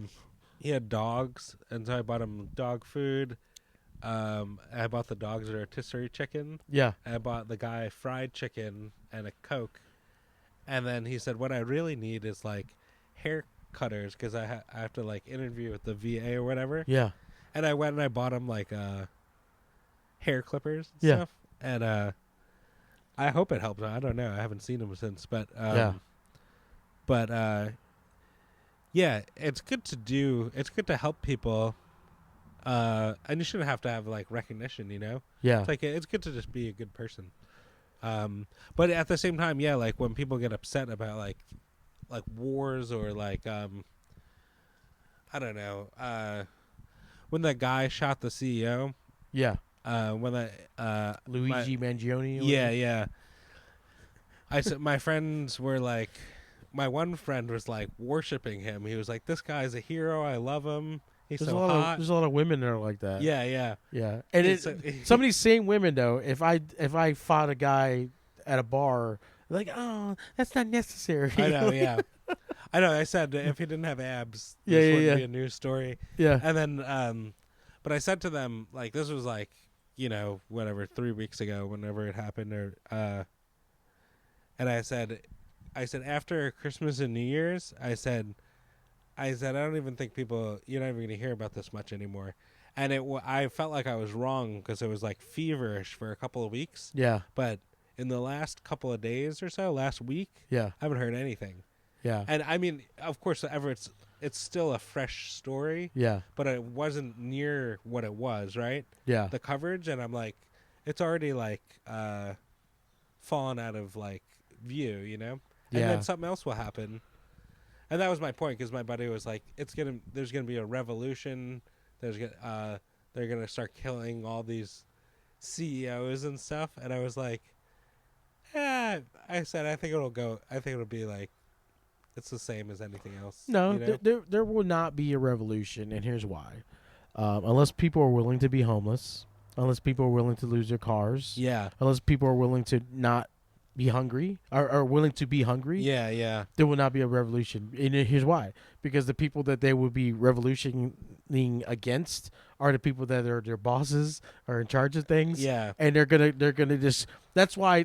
He had dogs, and so I bought him dog food. I bought the dogs a rotisserie chicken. Yeah. I bought the guy fried chicken and a Coke. And then he said, what I really need is, like, hair cutters, because I have to, like, interview with the VA or whatever. Yeah. And I went and I bought him, like, hair clippers and Yeah. stuff. And I hope it helps. I don't know. I haven't seen him since. But, yeah, it's good to do. It's good to help people. And you shouldn't have to have, like, recognition, you know? Yeah. It's like, it's good to just be a good person. But at the same time, yeah, like when people get upset about like wars or like I don't know, when that guy shot the CEO, Yeah. when that Luigi Mangione. yeah, I said my friends were like, my one friend was like worshiping him. He was like, this guy's a hero. I love him. He's There's so a lot hot. there's a lot of women that are like that. Yeah. Yeah. And some of these same women though, if I fought a guy at a bar, like, oh, that's not necessary. I know, yeah. I know. I said if he didn't have abs, Yeah, this yeah, wouldn't yeah. be a news story. Yeah. And then, but I said to them, like, this was like, you know, whatever, 3 weeks ago, whenever it happened, or, and I said after Christmas and New Year's, I said, I don't even think you're not even going to hear about this much anymore. And I felt like I was wrong because it was like feverish for a couple of weeks. Yeah. But in the last couple of days or so, last week, Yeah. I haven't heard anything. Yeah. And I mean, of course, it's still a fresh story. Yeah. But it wasn't near what it was, right? Yeah. The coverage, and I'm like, it's already like fallen out of like view, you know. And Yeah. then something else will happen, and that was my point because my buddy was like, there's gonna be a revolution. They're gonna start killing all these CEOs and stuff, and I was like, I said I think it'll be like. It's the same as anything else. No, you know? there will not be a revolution, and here's why. Unless people are willing to be homeless, unless people are willing to lose their cars, Yeah. unless people are willing to not be hungry, or willing to be hungry, Yeah. there will not be a revolution. And here's why. Because the people that they would be leaning against are the people that are their bosses or in charge of things. Yeah. And they're gonna just that's why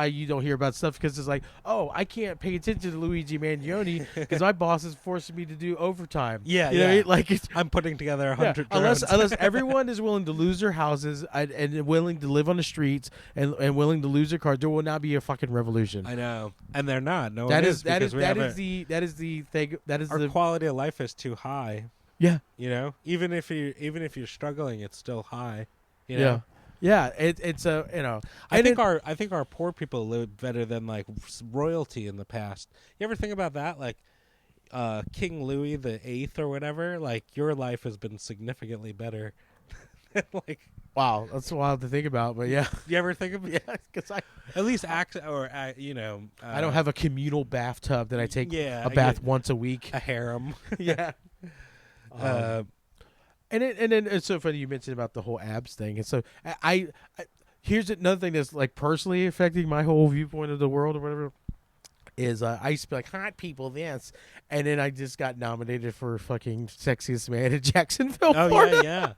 you don't hear about stuff, because it's like, oh, I can't pay attention to Luigi Mangione because my boss is forcing me to do overtime. Yeah, you know what I yeah. mean? Like it's I'm putting together 100 unless drones. unless everyone is willing to lose their houses and willing to live on the streets and willing to lose their cars, there will not be a fucking revolution. I know, and they're not. No, That one is that is because we that have is the thing. That is our the quality of life is too high. yeah. You know, even if you're struggling, it's still high. You know? Yeah. Yeah, it's a you know. I think our poor people lived better than like royalty in the past. You ever think about that? Like King Louis the Eighth or whatever. Like your life has been significantly better. Like wow, that's wild to think about, but yeah, you ever think of yeah, because at least act or you know I don't have a communal bathtub that I take yeah, a bath once a week. a harem. Yeah. And then it's so funny you mentioned about the whole abs thing, and so I here's another thing that's like personally affecting my whole viewpoint of the world or whatever. Is I used to be like hot people this, and then I just got nominated for fucking sexiest man in Jacksonville, Oh Florida. yeah.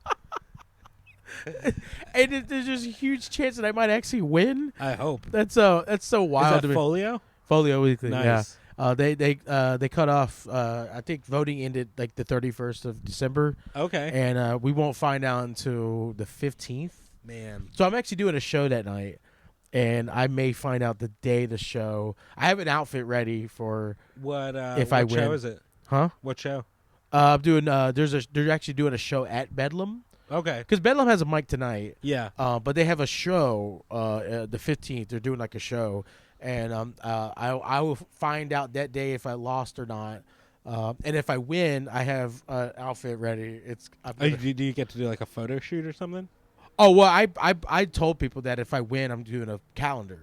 And there's just a huge chance that I might actually win. I hope. That's so wild Is to that me. Folio? Folio Weekly, Nice. yeah. They cut off. I think voting ended like the 31st of December, Okay. and we won't find out until the 15th. Man. So I'm actually doing a show that night, and I may find out the day of the show. I have an outfit ready for What if what I show win. is it? huh? What show? I'm doing. They're actually doing a show at Bedlam Okay. because Bedlam has a mic tonight. Yeah. But they have a show the 15th. They're doing like a show, and I will find out that day if I lost or not. And if I win, I have an outfit ready. Do you get to do like a photo shoot or something? Oh well, I told people that if I win, I'm doing a calendar.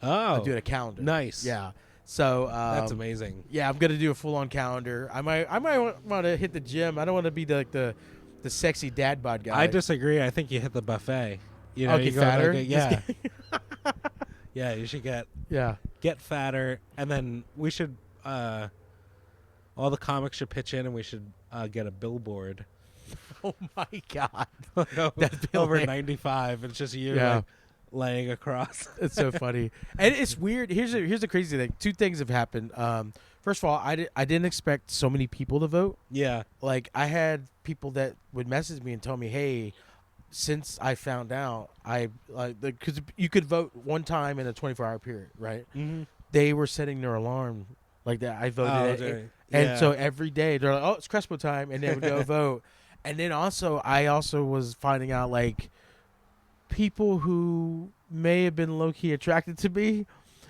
Oh. I'm doing a calendar. Nice. Yeah. So That's amazing. yeah, I'm gonna do a full on calendar. I might want to hit the gym. I don't want to be the sexy dad bod guy. I disagree. I think you hit the buffet. You know, Okay, you go fatter? like yeah. Yeah, you should yeah. get fatter, and then we should all the comics should pitch in, and we should get a billboard. Oh my god. Over That'd be hilarious. 95. It's just you Yeah. like laying across. It's so funny, and it's weird. Here's the crazy thing. Two things have happened. First of all, I didn't expect so many people to vote. Yeah. Like I had people that would message me and tell me, "Hey, since I found out, because you could vote one time in a 24-hour period, right? Mm-hmm. They were setting their alarm like that. I voted, yeah. and so every day they're like, "Oh, it's Crespo time," and they would go vote. And then I also was finding out like people who may have been low key attracted to me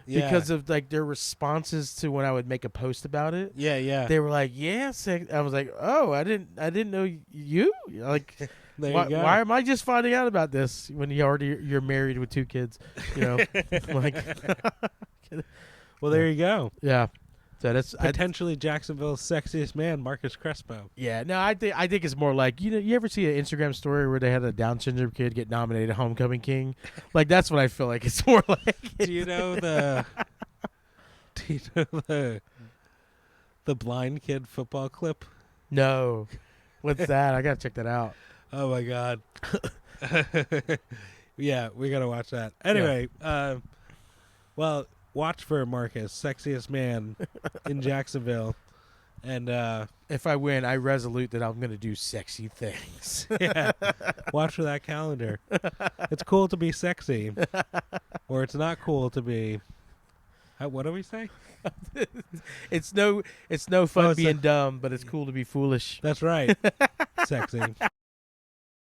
because of like their responses to when I would make a post about it. Yeah. They were like, "Yes." I was like, "Oh, I didn't know you." Like, There why, you go. why am I just finding out about this when you're married with 2 kids? You know, like, Well, there you go. yeah. So that's Potentially Jacksonville's sexiest man, Marcus Crespo. yeah. No, I think it's more like you ever see an Instagram story where they had a Down syndrome kid get nominated Homecoming King? Like that's what I feel like it's more like. Do you know the blind kid football clip? No, what's that? I gotta check that out. Oh my god. Yeah, we gotta watch that. Anyway, well, watch for Marcus, sexiest man in Jacksonville, and If I win, I resolute that I'm gonna do sexy things. yeah, watch for that calendar. It's cool to be sexy, or it's not cool to be. What do we say? It's no fun Oh, being dumb, but it's cool to be foolish. That's right. Sexy.